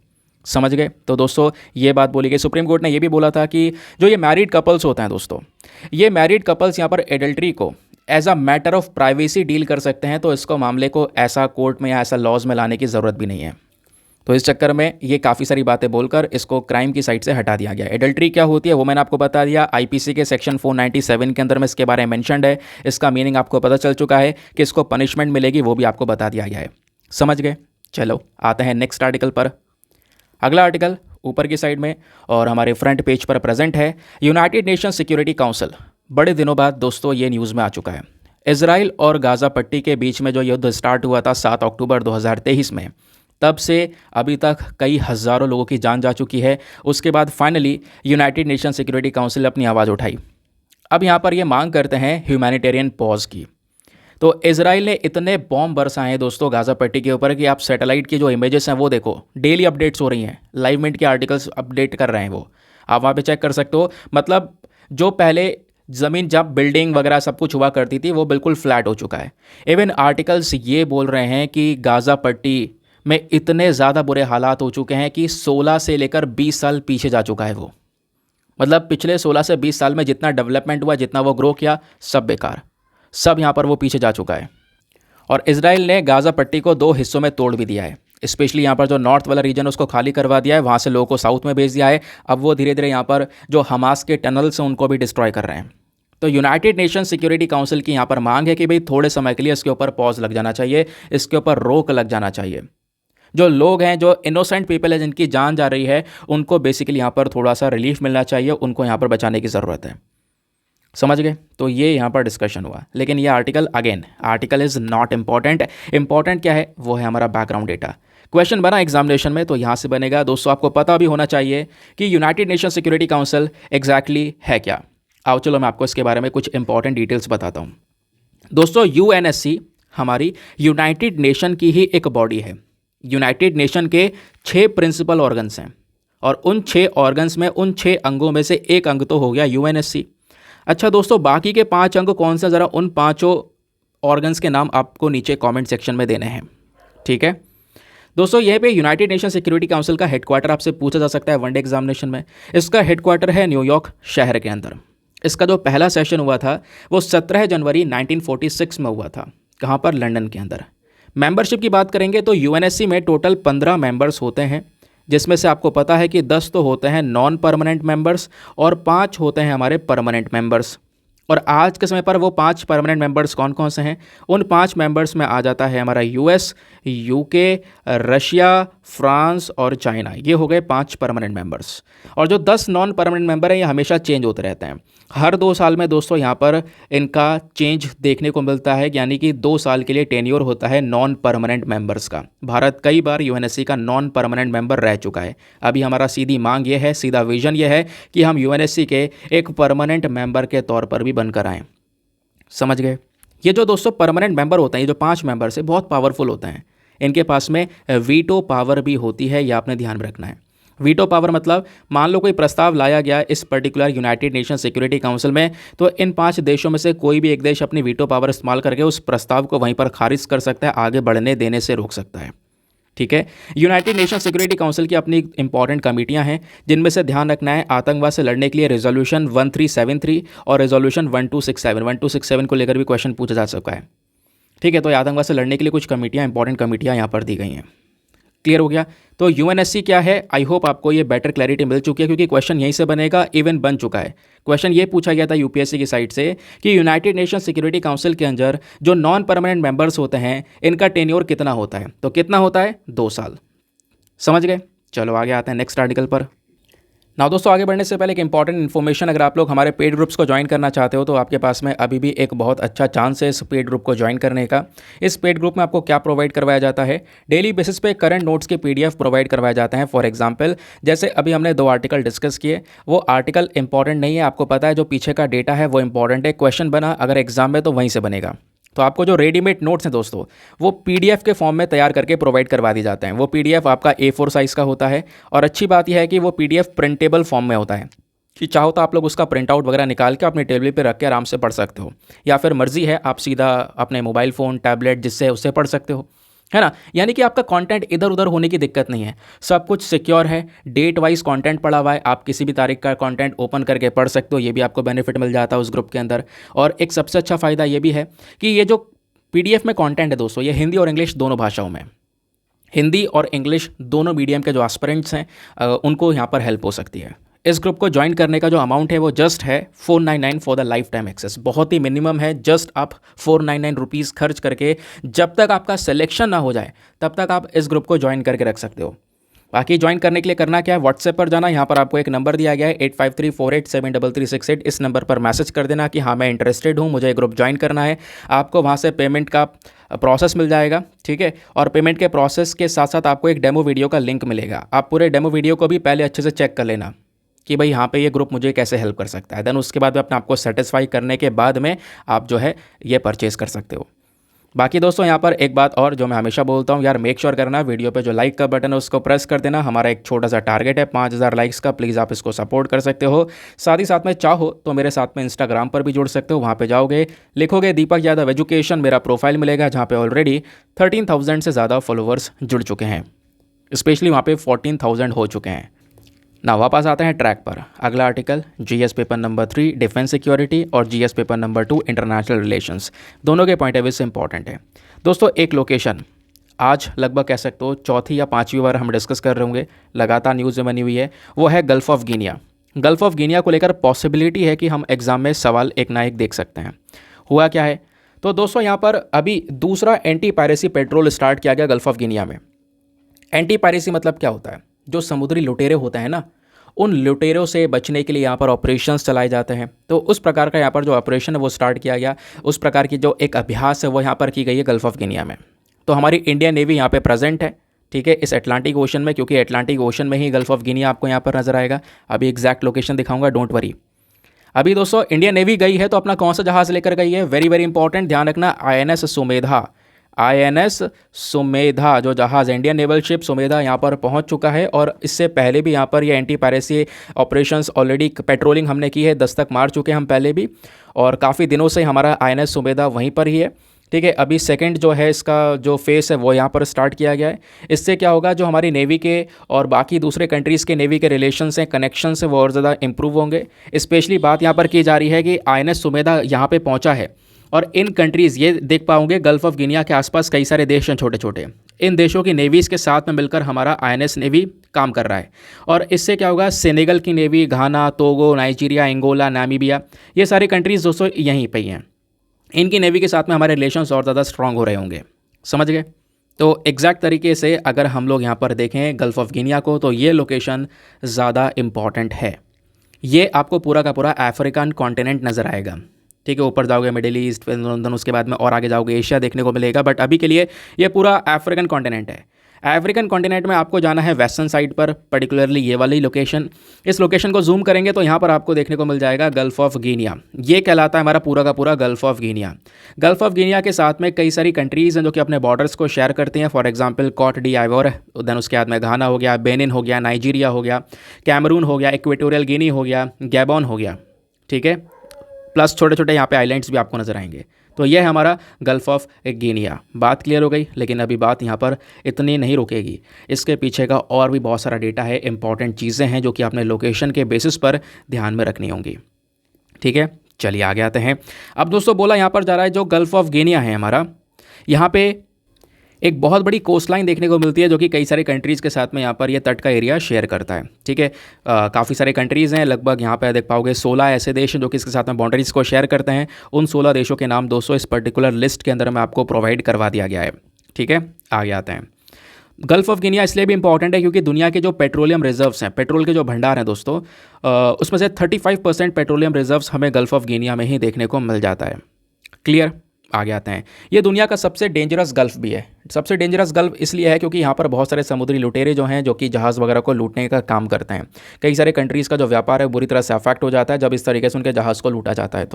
समझ गए? तो दोस्तों ये बात बोली गई। सुप्रीम कोर्ट ने ये भी बोला था कि जो ये मैरिड कपल्स होते हैं दोस्तों, ये मैरिड कपल्स यहाँ पर एडल्ट्री को as a matter of privacy deal कर सकते हैं, तो इसको मामले को ऐसा कोर्ट में या ऐसा लॉज में लाने की ज़रूरत भी नहीं है। तो इस चक्कर में ये काफ़ी सारी बातें बोलकर इसको क्राइम की साइड से हटा दिया गया। एडल्ट्री क्या होती है वो मैंने आपको बता दिया, आईपीसी के सेक्शन 497 के अंदर में इसके बारे में मेंशन्ड है। इसका मीनिंग आपको पता चल चुका है कि इसको पनिशमेंट मिलेगी, वो भी आपको बता दिया गया है। समझ गए? चलो आते हैं नेक्स्ट आर्टिकल पर। अगला आर्टिकल ऊपर की साइड में और हमारे फ्रंट पेज पर प्रेजेंट है। यूनाइटेड नेशन सिक्योरिटी काउंसिल, बड़े दिनों बाद दोस्तों ये न्यूज़ में आ चुका है। इजराइल और गाज़ा पट्टी के बीच में जो युद्ध स्टार्ट हुआ था 7 अक्टूबर 2023 में, तब से अभी तक कई हज़ारों लोगों की जान जा चुकी है। उसके बाद finally United nation security council ने अपनी आवाज़ उठाई। अब यहाँ पर ये मांग करते हैं ह्यूमैनिटेरियन पॉज की। तो इजराइल ने इतने बॉम्ब बरसाए हैं दोस्तों गाज़ा पट्टी के ऊपर कि आप सैटेलाइट की जो इमेजेस हैं वो देखो, डेली अपडेट्स हो रही हैं, लाइव मिनट के आर्टिकल्स अपडेट कर रहे हैं वो, आप वहाँ पे चेक कर सकते हो। मतलब जो पहले ज़मीन जब बिल्डिंग वगैरह सब कुछ हुआ करती थी वो बिल्कुल फ्लैट हो चुका है। इवन आर्टिकल्स ये बोल रहे हैं कि गाज़ा पट्टी में इतने ज़्यादा बुरे हालात हो चुके हैं कि 16 से लेकर 20 साल पीछे जा चुका है वो। मतलब पिछले 16 से 20 साल में जितना डेवलपमेंट हुआ, जितना वो ग्रो किया, सब बेकार, सब यहाँ पर वो पीछे जा चुका है। और इजराइल ने गाज़ा पट्टी को 2 हिस्सों में तोड़ भी दिया है। स्पेशली यहाँ पर जो नॉर्थ वाला रीजन उसको खाली करवा दिया है, वहाँ से लोगों को साउथ में भेज दिया है। अब वो धीरे धीरे यहाँ पर जो हमास के टनल्स हैं उनको भी डिस्ट्रॉय कर रहे हैं। तो यूनाइटेड नेशन सिक्योरिटी काउंसिल की यहाँ पर मांग है कि भाई थोड़े समय के लिए इसके ऊपर पॉज लग जाना चाहिए, इसके ऊपर रोक लग जाना चाहिए। जो लोग हैं, जो इनोसेंट पीपल है जिनकी जान जा रही है, उनको बेसिकली यहाँ पर थोड़ा सा रिलीफ मिलना चाहिए, उनको यहाँ पर बचाने की ज़रूरत है। समझ गए? तो ये यहाँ पर डिस्कशन हुआ। लेकिन ये article article is not important. Important क्या है वो है हमारा बैकग्राउंड डेटा। क्वेश्चन बना एग्जामिनेशन में तो यहाँ से बनेगा। दोस्तों आपको पता भी होना चाहिए कि United nation security council exactly है क्या। आओ चलो मैं आपको इसके बारे में कुछ इंपॉर्टेंट डिटेल्स बताता हूँ। दोस्तों यूएनएससी हमारी यूनाइटेड नेशन की ही एक बॉडी है। यूनाइटेड नेशन के 6 प्रिंसिपल ऑर्गन्स हैं और उन 6 ऑर्गन्स में, उन 6 अंगों में से एक अंग तो हो गया यूएनएससी। अच्छा दोस्तों, बाकी के 5 अंग कौन सा, ज़रा उन 5 ऑर्गन्स के नाम आपको नीचे कमेंट सेक्शन में देने हैं। ठीक है दोस्तों, यह पे यूनाइटेड नेशन सिक्योरिटी काउंसिल का हेडक्वार्टर आपसे पूछा जा सकता है वनडे एग्जामिनेशन में। इसका हेडक्वार्टर है न्यूयॉर्क शहर के अंदर। इसका जो पहला सेशन हुआ था वो 17 जनवरी 1946 में हुआ था। कहाँ पर? लंदन के अंदर। मेंबरशिप की बात करेंगे तो यूएनएससी में टोटल 15 मेंबर्स होते हैं, जिसमें से आपको पता है कि 10 तो होते हैं नॉन परमानेंट मेंबर्स और 5 होते हैं हमारे परमानेंट मेंबर्स। और आज के समय पर वो 5 परमानेंट मेंबर्स कौन कौन से हैं? उन 5 मेंबर्स में आ जाता है हमारा यूएस, यूके, रशिया, फ्रांस और चाइना। ये हो गए 5 परमानेंट मेंबर्स। और जो 10 नॉन परमानेंट मेंबर हैं ये हमेशा चेंज होते रहते हैं। हर 2 साल में दोस्तों यहाँ पर इनका चेंज देखने को मिलता है, यानी कि 2 साल के लिए टेन्योर होता है नॉन परमानेंट मेंबर्स का। भारत कई बार यूएनएससी का नॉन परमानेंट मेंबर रह चुका है। अभी हमारा सीधी मांग ये है, सीधा विजन ये है कि हम यूएनएससी के एक परमानेंट मेंबर के तौर पर भी बनकर आएँ। समझ गए? ये जो दोस्तों परमानेंट मेंबर होते हैं, ये जो 5 मेंबर्स है, बहुत पावरफुल होते हैं। इनके पास में वीटो पावर भी होती है, ये आपने ध्यान में रखना है। वीटो पावर मतलब मान लो कोई प्रस्ताव लाया गया इस particular United nation security council में, तो इन 5 देशों में से कोई भी एक देश अपनी वीटो पावर इस्तेमाल करके उस प्रस्ताव को वहीं पर खारिज कर सकता है, आगे बढ़ने देने से रोक सकता है। ठीक है, यूनाइटेड नेशन सिक्योरिटी काउंसिल की अपनी इंपॉर्टेंट कमेटियां हैं, जिनमें से ध्यान रखना है आतंकवाद से लड़ने के लिए रेजोल्यूशन 1373 और रेजोल्यूशन 1267 को लेकर भी क्वेश्चन पूछा जा सकता है। ठीक है, तो आतंकवाद से लड़ने के लिए कुछ कमेटियां, इंपॉर्टेंट कमेटियां यहाँ पर दी गई हैं। क्लियर हो गया? तो यूएनएससी क्या है? आई होप आपको ये बेटर क्लैरिटी मिल चुकी है, क्योंकि क्वेश्चन यहीं से बनेगा, इवन बन चुका है। क्वेश्चन ये पूछा गया था यूपीएससी की साइड से कि यूनाइटेड नेशन सिक्योरिटी काउंसिल के अंदर जो नॉन परमानेंट मेंबर्स होते हैं इनका टेन्योर कितना होता है? तो कितना होता है? 2 साल। समझ गए? चलो आगे आते हैं नेक्स्ट आर्टिकल पर। ना दोस्तों, आगे बढ़ने से पहले एक इंपॉर्टेंट इन्फॉर्मेशन, अगर आप लोग हमारे पेड ग्रुप्स को ज्वाइन करना चाहते हो तो आपके पास में अभी भी एक बहुत अच्छा चांस है इस पेड ग्रुप को ज्वाइन करने का। इस पेड ग्रुप में आपको क्या प्रोवाइड करवाया जाता है, डेली बेसिस पे करंट नोट्स के पीडीएफ प्रोवाइड करवाए जाते हैं। फॉर एग्जांपल, जैसे अभी हमने 2 आर्टिकल डिस्कस किए, वो आर्टिकल इंपॉर्टेंट नहीं है, आपको पता है जो पीछे का डेटा है वो इंपॉर्टेंट है, क्वेश्चन बना अगर एग्जाम में तो वहीं से बनेगा। तो आपको जो रेडीमेड नोट्स हैं दोस्तों, वो पीडीएफ के फॉर्म में तैयार करके प्रोवाइड करवा दी जाते हैं। वो पीडीएफ आपका A4 साइज़ का होता है, और अच्छी बात यह है कि वो पीडीएफ प्रिंटेबल फॉर्म में होता है कि चाहो तो आप लोग उसका प्रिंट आउट वगैरह निकाल के अपने टेबल पे रख के आराम से पढ़ सकते हो, या फिर मर्जी है आप सीधा अपने मोबाइल फ़ोन टैबलेट जिससे है उससे पढ़ सकते हो, है ना। यानी कि आपका कंटेंट इधर उधर होने की दिक्कत नहीं है, सब कुछ सिक्योर है, डेट वाइज कंटेंट पड़ा हुआ है, आप किसी भी तारीख का कंटेंट ओपन करके पढ़ सकते हो, ये भी आपको बेनिफिट मिल जाता है उस ग्रुप के अंदर। और एक सबसे अच्छा फ़ायदा ये भी है कि ये जो पीडीएफ में कंटेंट है दोस्तों, ये हिंदी और इंग्लिश दोनों भाषाओं में, हिंदी और इंग्लिश दोनों मीडियम के जो एस्पिरेंट्स हैं उनको यहाँ पर हेल्प हो सकती है। इस ग्रुप को ज्वाइन करने का जो अमाउंट है वो जस्ट है 499 for the life time access, बहुत ही मिनिमम है। जस्ट आप 499 रुपीज़ खर्च करके जब तक आपका सिलेक्शन ना हो जाए तब तक आप इस ग्रुप को ज्वाइन करके रख सकते हो। बाकी ज्वाइन करने के लिए करना क्या है, व्हाट्सएप पर जाना, यहाँ पर आपको एक नंबर दिया गया है 8534873368, इस नंबर पर मैसेज कर देना कि हाँ मैं इंटरेस्टेड हूँ, मुझे ग्रुप ज्वाइन करना है। आपको वहाँ से पेमेंट का प्रोसेस मिल जाएगा, ठीक है। और पेमेंट के प्रोसेस के साथ साथ आपको एक डेमो वीडियो का लिंक मिलेगा। आप पूरे डेमो वीडियो को भी पहले अच्छे से चेक कर लेना कि भाई यहाँ पे ये ग्रुप मुझे कैसे हेल्प कर सकता है। देन उसके बाद में अपने आपको सेटिस्फाई करने के बाद में आप जो है ये परचेज़ कर सकते हो। बाकी दोस्तों, यहाँ पर एक बात और जो मैं हमेशा बोलता हूँ यार, मेक श्योर करना वीडियो पे जो लाइक का बटन है उसको प्रेस कर देना। हमारा एक छोटा सा टारगेट है 5000 लाइक्स का, प्लीज़ आप इसको सपोर्ट कर सकते हो। साथ ही साथ में चाहो तो मेरे साथ में इंस्टाग्राम पर भी जुड़ सकते हो, वहाँ पे जाओगे लिखोगे दीपक यादव एजुकेशन, मेरा प्रोफाइल मिलेगा जहाँ पे ऑलरेडी 13,000 से ज़्यादा फॉलोअर्स जुड़ चुके हैं, स्पेशली वहाँ पे 14,000 हो चुके हैं ना। वापस आते हैं ट्रैक पर। अगला article GS paper number 3 defence security और GS paper number 2 international relations, दोनों के पॉइंट ऑफ व्यू से इंपॉर्टेंट है दोस्तों। एक लोकेशन आज लगभग कह सकते हो चौथी या पांचवी बार हम डिस्कस कर रहे होंगे, लगातार न्यूज़ में बनी हुई है, वो है gulf of Guinea. Gulf of Guinea को लेकर पॉसिबिलिटी है कि हम एग्जाम में सवाल एक ना एक देख सकते हैं। हुआ क्या है तो दोस्तों, यहाँ पर अभी दूसरा एंटी पायरेसी पेट्रोल स्टार्ट किया गया गल्फ ऑफ गिनिया में। एंटी पायरेसी मतलब क्या होता है, जो समुद्री लुटेरे होते हैं ना, उन लुटेरों से बचने के लिए यहाँ पर ऑपरेशंस चलाए जाते हैं। तो उस प्रकार का यहाँ पर जो ऑपरेशन है वो स्टार्ट किया गया, उस प्रकार की जो एक अभ्यास है वो यहाँ पर की गई है गल्फ ऑफ गिनिया में। तो हमारी इंडियन नेवी यहाँ पे प्रेजेंट है, ठीक है, इस अटलांटिक ओशन में, क्योंकि अटलांटिक ओशन में ही गल्फ ऑफ गिनिया आपको यहाँ पर नजर आएगा। अभी एग्जैक्ट लोकेशन दिखाऊंगा, डोंट वरी। अभी दोस्तों इंडियन नेवी गई है तो अपना कौन सा जहाज़ लेकर गई है, वेरी वेरी इंपॉर्टेंट, ध्यान रखना, INS सुमेधा। INS सुमेधा जो जहाज़, इंडियन नेवल शिप सुमेधा यहाँ पर पहुँच चुका है। और इससे पहले भी यहाँ पर ये anti piracy operations already patrolling हमने की है, दस्तक मार चुके हैं हम पहले भी, और काफ़ी दिनों से हमारा INS सुमेधा वहीं पर ही है, ठीक है। अभी सेकंड जो है इसका जो फेस है वो यहाँ पर स्टार्ट किया गया है। इससे क्या होगा, जो हमारी नेवी के और बाकी दूसरे कंट्रीज़ के नेवी के रिलेशंस हैं, कनेक्शंस हैं, वो और ज़्यादा इंप्रूव होंगे। स्पेशली बात यहाँ पर की जा रही है कि INS सुमेधा यहाँ पे पहुँचा है, और इन कंट्रीज़ ये देख पाओगे गल्फ ऑफ गिनिया के आसपास कई सारे देश हैं छोटे छोटे, इन देशों की नेवीज़ के साथ में मिलकर हमारा INS नेवी काम कर रहा है। और इससे क्या होगा, सेनेगल की नेवी, घाना, टोगो, नाइजीरिया, अंगोला, नामीबिया, ये सारी कंट्रीज़ दोस्तों यहीं पे ही हैं। इनकी नेवी के साथ में हमारे रिलेशंस और ज़्यादा स्ट्रांग हो रहे होंगे, समझ गए। तो एग्जैक्ट तरीके से अगर हम लोग यहाँ पर देखें गल्फ ऑफ गिनिया को, तो ये लोकेशन ज़्यादा इम्पॉर्टेंट है। ये आपको पूरा का पूरा अफ्रीकन कॉन्टिनेंट नज़र आएगा, ठीक है। ऊपर जाओगे मिडिल ईस्ट, उसके बाद में और आगे जाओगे एशिया देखने को मिलेगा, बट अभी के लिए ये पूरा अफ्रीकन कॉन्टिनेंट है। अफ्रीकन कॉन्टिनेंट में आपको जाना है वेस्टर्न साइड पर, पर्टिकुलरली ये वाली लोकेशन। इस लोकेशन को जूम करेंगे तो यहाँ पर आपको देखने को मिल जाएगा गल्फ ऑफ गिनिया। ये कहलाता है हमारा पूरा का पूरा gulf of Guinea. Gulf of Guinea के साथ में कई सारी कंट्रीज़ हैं जो कि अपने बॉर्डर्स को शेयर करती हैं। For example Cote d'Ivoire, then उसके बाद में घाना हो गया, बेनिन हो गया, नाइजीरिया हो गया, कैमरून हो गया, इक्वेटोरियल गिनी हो गया, गैबॉन हो गया, ठीक है, प्लस छोटे छोटे यहाँ पे आइलैंड्स भी आपको नजर आएंगे। तो यह है हमारा गल्फ ऑफ गिनिया। बात क्लियर हो गई, लेकिन अभी बात यहाँ पर इतनी नहीं रुकेगी, इसके पीछे का और भी बहुत सारा डेटा है, इंपॉर्टेंट चीज़ें हैं जो कि आपने लोकेशन के बेसिस पर ध्यान में रखनी होंगी, ठीक है। चलिए आगे आते हैं। अब दोस्तों बोला यहाँ पर जा रहा है जो गल्फ ऑफ गिनिया है हमारा, यहाँ पे एक बहुत बड़ी कोस्ट लाइन देखने को मिलती है जो कि कई सारे कंट्रीज़ के साथ में यहाँ पर ये तट का एरिया शेयर करता है, ठीक है। काफ़ी सारे कंट्रीज़ हैं, लगभग यहाँ पे देख पाओगे 16 ऐसे देश हैं जो कि इसके साथ में बाउंड्रीज़ को शेयर करते हैं। उन 16 देशों के नाम दोस्तों इस पर्टिकुलर लिस्ट के अंदर में आपको प्रोवाइड करवा दिया गया है, ठीक है। आगे आते हैं। गल्फ ऑफ गिनिया इसलिए भी इंपॉर्टेंट है क्योंकि दुनिया के जो पेट्रोलियम रिजर्व्स हैं, पेट्रोल के जो भंडार हैं दोस्तों, उसमें से 35% पेट्रोलियम रिजर्व्स हमें गल्फ ऑफ गिनिया में ही देखने को मिल जाता है। क्लियर? आगे आते हैं। ये दुनिया का सबसे डेंजरस गल्फ भी है। सबसे डेंजरस गल्फ इसलिए है क्योंकि यहाँ पर बहुत सारे समुद्री लुटेरे जो हैं, जो कि जहाज़ वगैरह को लूटने का काम करते हैं। कई सारे कंट्रीज़ का जो व्यापार है बुरी तरह से अफेक्ट हो जाता है जब इस तरीके से उनके जहाज़ को लूटा जाता है।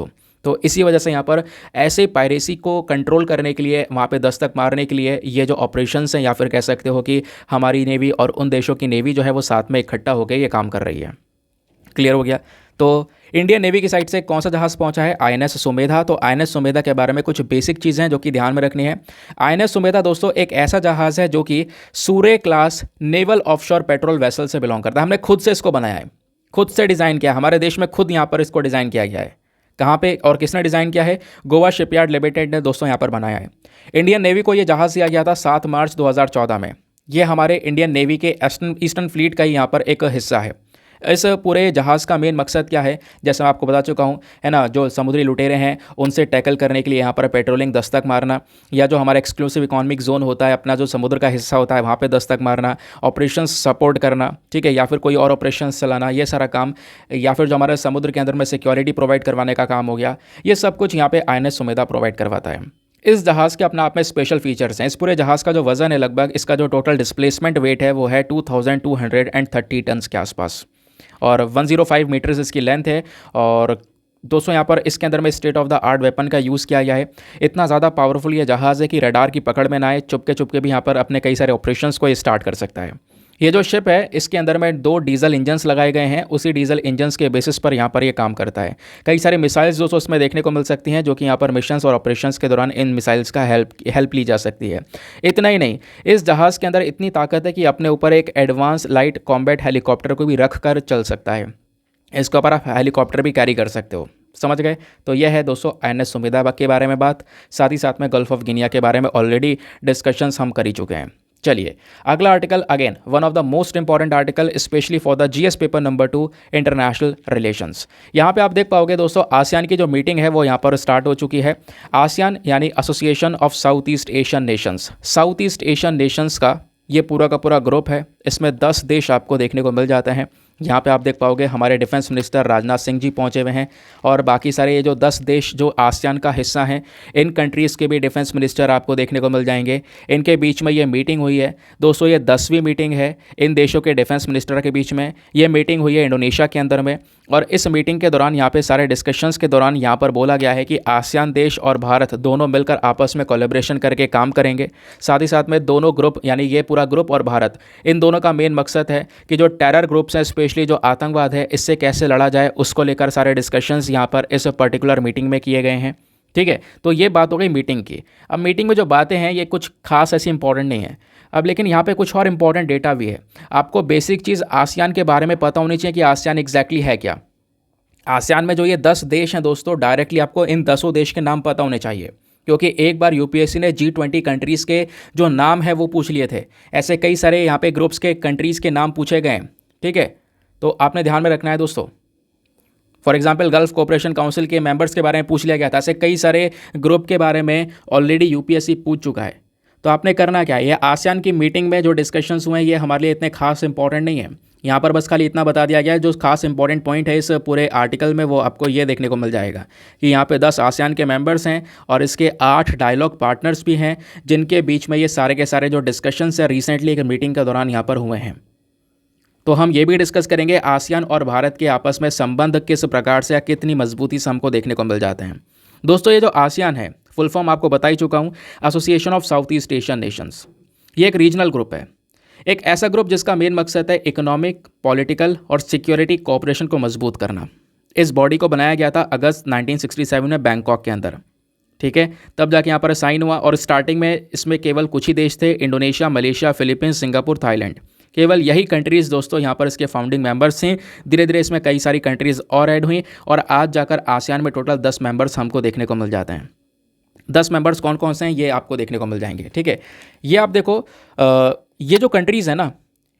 तो इसी वजह से यहाँ पर ऐसे पायरेसी को कंट्रोल करने के लिए, वहाँ पे दस्तक मारने के लिए ये जो ऑपरेशंस हैं, या फिर कह सकते हो कि हमारी नेवी और उन देशों की नेवी जो है वो साथ में इकट्ठा होकर ये काम कर रही है। क्लियर हो गया? तो इंडियन नेवी की साइड से कौन सा जहाज़ पहुंचा है? आईएनएस सुमेधा। तो आईएनएस सुमेधा के बारे में कुछ बेसिक चीज़ें हैं जो कि ध्यान में रखनी है। आईएनएस सुमेधा दोस्तों एक ऐसा जहाज़ है जो कि Surya class naval offshore patrol vessel से बिलोंग करता है। हमने खुद से इसको बनाया है, खुद से डिज़ाइन किया, हमारे देश में खुद यहाँ पर इसको डिज़ाइन किया गया है। कहाँ पे और किसने डिज़ाइन किया है? गोवा शिपयार्ड लिमिटेड ने दोस्तों यहाँ पर बनाया है। इंडियन नेवी को ये जहाज़ दिया गया था 7 मार्च 2014 में। ये हमारे इंडियन नेवी के ईस्टर्न फ्लीट का ही यहाँ पर एक हिस्सा है। इस पूरे जहाज़ का मेन मकसद क्या है? जैसे मैं आपको बता चुका हूँ, है ना, जो समुद्री लुटेरे हैं उनसे टैकल करने के लिए यहाँ पर पेट्रोलिंग दस्तक मारना, या जो हमारा एक्सक्लूसिव इकोनॉमिक जोन होता है, अपना जो समुद्र का हिस्सा होता है वहाँ पे दस्तक मारना, ऑपरेशंस सपोर्ट करना, ठीक है, या फिर कोई और ऑपरेशंस चलाना, ये सारा काम, या फिर जो हमारे समुद्र के अंदर में सिक्योरिटी प्रोवाइड करवाने का काम हो गया, ये सब कुछ यहाँ पे आईएनएस सुमेधा प्रोवाइड करवाता है। इस जहाज़ के अपने आप में स्पेशल फीचर्स हैं। इस पूरे जहाज़ का जो वज़न है, लगभग इसका जो टोटल डिस्प्लेसमेंट वेट है वो है 2230 टन के आसपास, और 105 मीटर्स इसकी लेंथ है। और दोस्तों यहाँ पर इसके अंदर में state of the art weapon का यूज़ किया गया है। इतना ज़्यादा पावरफुल ये जहाज़ है कि रडार की पकड़ में ना आए, चुपके चुपके भी यहाँ पर अपने कई सारे ऑपरेशंस को ये स्टार्ट कर सकता है। ये जो शिप है इसके अंदर में 2 डीजल इंजन्स लगाए गए हैं। उसी डीजल इंजन्स के बेसिस पर यहाँ पर ये काम करता है। कई सारे मिसाइल्स दोस्तों उसमें देखने को मिल सकती हैं, जो कि यहाँ पर मिशंस और ऑपरेशंस के दौरान इन मिसाइल्स का हेल्प ली जा सकती है। इतना ही नहीं, इस जहाज़ के अंदर इतनी ताकत है कि अपने ऊपर एक एडवांस लाइट कॉम्बैट हेलीकॉप्टर को भी रख कर चल सकता है। इसके ऊपर आप हेलीकॉप्टर भी कैरी कर सकते हो। समझ गए? तो यह है दोस्तों आईएनएस सुमेधा के बारे में बात। साथ ही साथ में गल्फ ऑफ गिनिया के बारे में ऑलरेडी डिस्कशंस हम कर ही चुके हैं। चलिए अगला article, again one of the most important article specially for the GS paper number 2 international relations. यहाँ पे आप देख पाओगे दोस्तों, आसियान की जो मीटिंग है वो यहाँ पर स्टार्ट हो चुकी है। आसियान यानी association of south east Asian Nations, south east Asian Nations का ये पूरा का पूरा ग्रुप है। इसमें 10 देश आपको देखने को मिल जाते हैं। यहाँ पे आप देख पाओगे हमारे डिफेंस मिनिस्टर राजनाथ सिंह जी पहुँचे हुए हैं, और बाकी सारे ये जो 10 देश जो आसियान का हिस्सा हैं, इन कंट्रीज़ के भी डिफेंस मिनिस्टर आपको देखने को मिल जाएंगे। इनके बीच में ये मीटिंग हुई है दोस्तों, ये 10वीं मीटिंग है इन देशों के डिफेंस मिनिस्टर के बीच में। ये मीटिंग हुई है इंडोनेशिया के अंदर में, और इस मीटिंग के दौरान यहाँ पे सारे डिस्कशंस के दौरान यहाँ पर बोला गया है कि आसियान देश और भारत दोनों मिलकर आपस में कोलैबोरेशन करके काम करेंगे। साथ ही साथ में दोनों ग्रुप, यानी ये पूरा ग्रुप और भारत, इन दोनों का मेन मकसद है कि जो टेरर ग्रुप्स हैं, स्पेशली जो आतंकवाद है, इससे कैसे लड़ा जाए, उसको लेकर सारे डिस्कशंस यहाँ पर इस पर्टिकुलर मीटिंग में किए गए हैं। ठीक है, तो ये बात हो गई मीटिंग की। अब मीटिंग में जो बातें हैं ये कुछ खास ऐसी इंपॉर्टेंट नहीं है। अब लेकिन यहाँ पे कुछ और इंपॉर्टेंट डेटा भी है। आपको बेसिक चीज़ आसियान के बारे में पता होनी चाहिए कि आसियान एग्जैक्टली है क्या। आसियान में जो ये 10 देश हैं दोस्तों, डायरेक्टली आपको इन 10 देश के नाम पता होने चाहिए, क्योंकि एक बार यूपीएससी ने G20 कंट्रीज़ के जो नाम है वो पूछ लिए थे। ऐसे कई सारे यहाँ पे ग्रुप्स के कंट्रीज़ के नाम पूछे गए हैं। ठीक है, तो आपने ध्यान में रखना है दोस्तों। For example gulf cooperation council के मेंबर्स के बारे में पूछ लिया गया था। ऐसे कई सारे ग्रुप के बारे में ऑलरेडी यूपीएससी पूछ चुका है। तो आपने करना क्या है, ये आसियान की मीटिंग में जो डिस्कशंस हुए हैं ये हमारे लिए इतने खास इंपॉर्टेंट नहीं है। यहाँ पर बस खाली इतना बता दिया गया है, जो खास इंपॉर्टेंट पॉइंट है इस पूरे आर्टिकल में वो आपको ये देखने को मिल जाएगा कि यहाँ पे 10 आसियान के मेंबर्स हैं और इसके 8 डायलॉग पार्टनर्स भी हैं, जिनके बीच में ये सारे के सारे जो डिस्कशंस है रिसेंटली एक मीटिंग के दौरान यहाँ पर हुए हैं। तो हम ये भी डिस्कस करेंगे आसियान और भारत के आपस में संबंध किस प्रकार से या कितनी मजबूती से हमको देखने को मिल जाते हैं। दोस्तों ये जो आसियान है, फुल फॉर्म आपको बता ही चुका हूँ, association of south east Asian Nations. ये एक रीजनल ग्रुप है, एक ऐसा ग्रुप जिसका मेन मकसद है इकोनॉमिक, पॉलिटिकल और सिक्योरिटी कोऑपरेशन को मजबूत करना। इस बॉडी को बनाया गया था अगस्त 1967 में बैंकॉक के अंदर। ठीक है, तब जाके यहाँ पर साइन हुआ, और स्टार्टिंग में इसमें केवल कुछ ही देश थे, Indonesia, Malaysia, Philippines, Singapore, Thailand. केवल यही कंट्रीज़ दोस्तों यहाँ पर इसके फाउंडिंग मेंबर्स थे। धीरे धीरे इसमें कई सारी कंट्रीज़ और ऐड हुई, और आज जाकर आसियान में टोटल 10 मेंबर्स हमको देखने को मिल जाते हैं। 10 मेंबर्स कौन कौन से हैं ये आपको देखने को मिल जाएंगे। ठीक है, ये आप देखो, ये जो कंट्रीज़ है ना,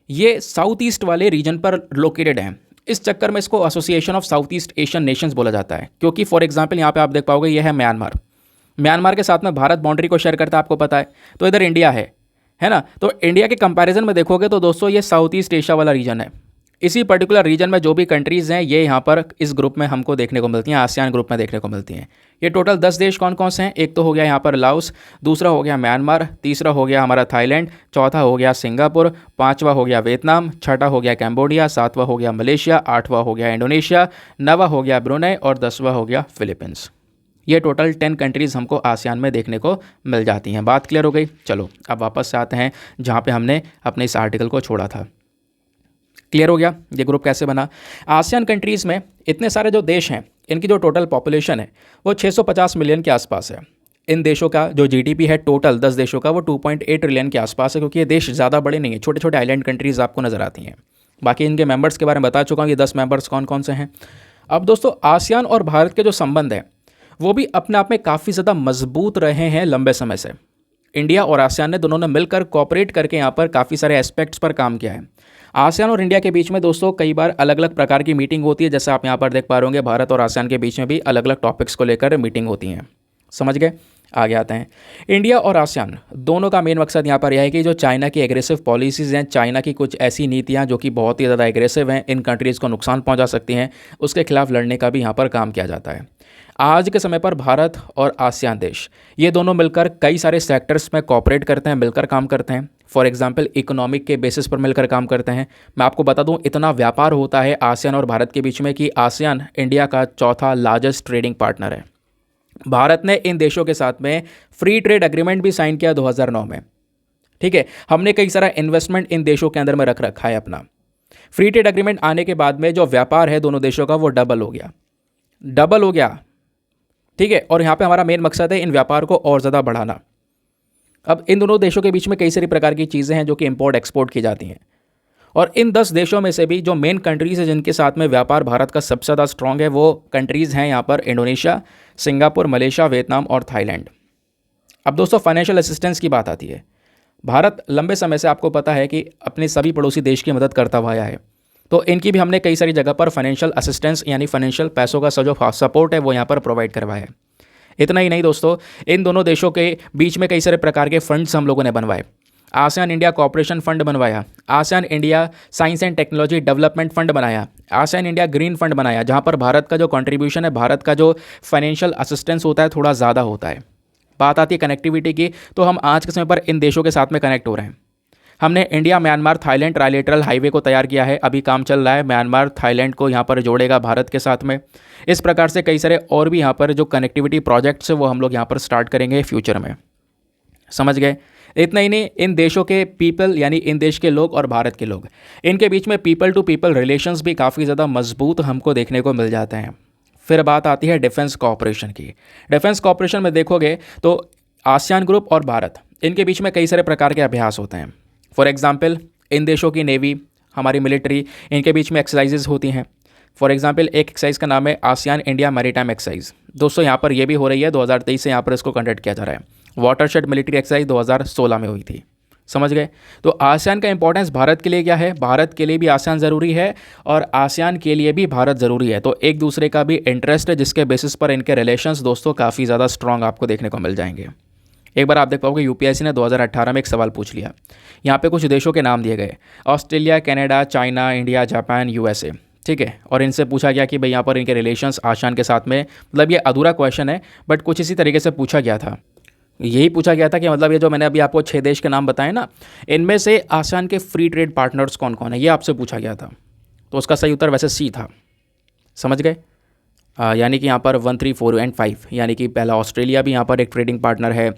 ये साउथ ईस्ट वाले रीजन पर लोकेटेड हैं। इस चक्कर में इसको association of south east Asian Nations बोला जाता है, क्योंकि फॉर एग्जांपल यहाँ पे आप देख पाओगे ये है म्यांमार। म्यांमार के साथ में भारत बाउंड्री को शेयर करता है, आपको पता है। तो इधर इंडिया है, है ना। तो इंडिया के कंपैरिजन में देखोगे तो दोस्तों ये साउथ ईस्ट एशिया वाला रीजन है। इसी पर्टिकुलर रीजन में जो भी कंट्रीज़ हैं ये यहाँ पर इस ग्रुप में हमको देखने को मिलती हैं, आसियान ग्रुप में देखने को मिलती हैं। ये टोटल 10 देश कौन कौन से हैं? एक तो हो गया यहाँ पर लाओस, दूसरा हो गया म्यांमार, तीसरा हो गया हमारा थाईलैंड, चौथा हो गया सिंगापुर, पाँचवा हो गया वियतनाम, छठा हो गया कैम्बोडिया, सातवां हो गया मलेशिया, आठवां हो गया इंडोनेशिया, नवा हो गया ब्रुनई और 10वां हो गया फिलीपींस। ये टोटल 10 कंट्रीज़ हमको आसियान में देखने को मिल जाती हैं। बात क्लियर हो गई। चलो अब वापस से आते हैं जहाँ पे हमने अपने इस आर्टिकल को छोड़ा था। क्लियर हो गया ये ग्रुप कैसे बना। आसियान कंट्रीज़ में इतने सारे जो देश हैं, इनकी जो टोटल पॉपुलेशन है वो 650 मिलियन के आसपास है। इन देशों का जो जीडीपी है टोटल 10 देशों का वो 2.8 ट्रिलियन के आसपास है, क्योंकि ये देश ज़्यादा बड़े नहीं है, छोटे छोटे आइलैंड कंट्रीज़ आपको नज़र आती हैं। बाकी इनके मेंबर्स के बारे में बता चुका हूँ, ये 10 मेंबर्स कौन कौन से हैं। अब दोस्तों आसियान और भारत के जो संबंध हैं वो भी अपने आप में काफ़ी ज़्यादा मजबूत रहे हैं लंबे समय से। इंडिया और आसियान ने दोनों ने मिलकर कॉपरेट करके यहाँ पर काफ़ी सारे एस्पेक्ट्स पर काम किया है। आसियान और इंडिया के बीच में दोस्तों कई बार अलग अलग प्रकार की मीटिंग होती है, जैसे आप यहाँ पर देख पा रहे होंगे भारत और आसियान के बीच में भी अलग अलग टॉपिक्स को लेकर मीटिंग होती हैं। समझ गए। आगे आते हैं। इंडिया और आसियान दोनों का मेन मकसद यहाँ पर यह है कि जो चाइना की एग्रेसिव पॉलिसीज़ हैं, चाइना की कुछ ऐसी नीतियाँ जो कि बहुत ही ज़्यादा एग्रेसिव हैं, इन कंट्रीज़ को नुकसान पहुँचा सकती हैं, उसके खिलाफ लड़ने का भी यहाँ पर काम किया जाता है। आज के समय पर भारत और आसियान देश ये दोनों मिलकर कई सारे सेक्टर्स में कॉपरेट करते हैं, मिलकर काम करते हैं। फॉर एग्जांपल इकोनॉमिक के बेसिस पर मिलकर काम करते हैं। मैं आपको बता दूं इतना व्यापार होता है आसियान और भारत के बीच में कि आसियान इंडिया का चौथा लार्जेस्ट ट्रेडिंग पार्टनर है। भारत ने इन देशों के साथ में फ्री ट्रेड एग्रीमेंट भी साइन किया 2009 में। ठीक है, हमने कई सारा इन्वेस्टमेंट इन देशों के अंदर में रख रखा है अपना। फ्री ट्रेड एग्रीमेंट आने के बाद में जो व्यापार है दोनों देशों का वो डबल हो गया। ठीक है, और यहाँ पे हमारा मेन मकसद है इन व्यापार को और ज़्यादा बढ़ाना। अब इन दोनों देशों के बीच में कई सारी प्रकार की चीज़ें हैं जो कि इंपोर्ट एक्सपोर्ट की जाती हैं, और इन 10 देशों में से भी जो मेन कंट्रीज़ है जिनके साथ में व्यापार भारत का सबसे ज़्यादा स्ट्रॉन्ग है वो कंट्रीज़ हैं यहाँ पर इंडोनेशिया, सिंगापुर, मलेशिया, वियतनाम और थाईलैंड। अब दोस्तों फाइनेंशियल असिस्टेंस की बात आती है। भारत लंबे समय से आपको पता है कि अपने सभी पड़ोसी देश की मदद करता हुआ आया है, तो इनकी भी हमने कई सारी जगह पर फाइनेंशियल असिस्टेंस यानी फाइनेंशियल पैसों का जो सपोर्ट है वो यहाँ पर प्रोवाइड करवाया है। इतना ही नहीं दोस्तों, इन दोनों देशों के बीच में कई सारे प्रकार के फंड्स हम लोगों ने बनवाए। आसियान इंडिया कोऑपरेशन फंड बनवाया, ASEAN India science and technology development fund बनाया, आसियान इंडिया ग्रीन फंड बनाया, जहाँ पर भारत का जो कंट्रीब्यूशन है, भारत का जो फाइनेंशियल असिस्टेंस होता है थोड़ा ज़्यादा होता है। बात आती है कनेक्टिविटी की, तो हम आज के समय पर इन देशों के साथ में कनेक्ट हो रहे हैं। हमने India Myanmar Thailand trilateral highway को तैयार किया है, अभी काम चल रहा है। म्यांमार थाईलैंड को यहाँ पर जोड़ेगा भारत के साथ में। इस प्रकार से कई सारे और भी यहाँ पर जो कनेक्टिविटी प्रोजेक्ट्स है वो हम लोग यहाँ पर स्टार्ट करेंगे फ्यूचर में। समझ गए। इतना ही नहीं, इन देशों के पीपल यानी इन देश के लोग और भारत के लोग, इनके बीच में पीपल टू पीपल रिलेशंस भी काफ़ी ज़्यादा मजबूत हमको देखने को मिल जाते हैं। फिर बात आती है डिफेंस कोऑपरेशन की। डिफेंस कोऑपरेशन में देखोगे तो आसियान ग्रुप और भारत इनके बीच में कई सारे प्रकार के अभ्यास होते हैं। फॉर एग्जांपल इन देशों की नेवी, हमारी मिलिट्री, इनके बीच में एक्सरसाइजेज होती हैं। फॉर एग्जांपल एक एक्सरसाइज का नाम है आसियान इंडिया मैरीटाइम एक्सरसाइज। दोस्तों यहाँ पर ये भी हो रही है, 2023 से यहाँ पर इसको कंडक्ट किया जा रहा है। वाटरशेड मिलिट्री एक्सरसाइज 2016 में हुई थी। समझ गए। तो आसियान का इंपॉर्टेंस भारत के लिए क्या है, भारत के लिए भी आसियान ज़रूरी है और आसियान के लिए भी भारत ज़रूरी है। तो एक दूसरे का भी इंटरेस्ट है जिसके बेसिस पर इनके रिलेशंस दोस्तों काफ़ी ज़्यादा स्ट्रॉन्ग आपको देखने को मिल जाएंगे। एक बार आप देख पाओगे यूपीएससी ने 2018 में एक सवाल पूछ लिया। यहाँ पे कुछ देशों के नाम दिए गए, Australia, Canada, China, India, Japan, USA. ठीक है, और इनसे पूछा गया कि भाई यहाँ पर इनके रिलेशंस आसियान के साथ में, मतलब ये अधूरा क्वेश्चन है बट कुछ इसी तरीके से पूछा गया था। यही पूछा गया था कि मतलब ये जो मैंने अभी आपको 6 देश के नाम बताए ना, इनमें से आसियान के फ्री ट्रेड पार्टनर्स कौन कौन है, ये आपसे पूछा गया था। तो उसका सही उत्तर वैसे सी था। समझ गए। यानी कि यहाँ पर 1, 3, 4 एंड 5, यानी कि पहला ऑस्ट्रेलिया भी यहाँ पर एक ट्रेडिंग पार्टनर है,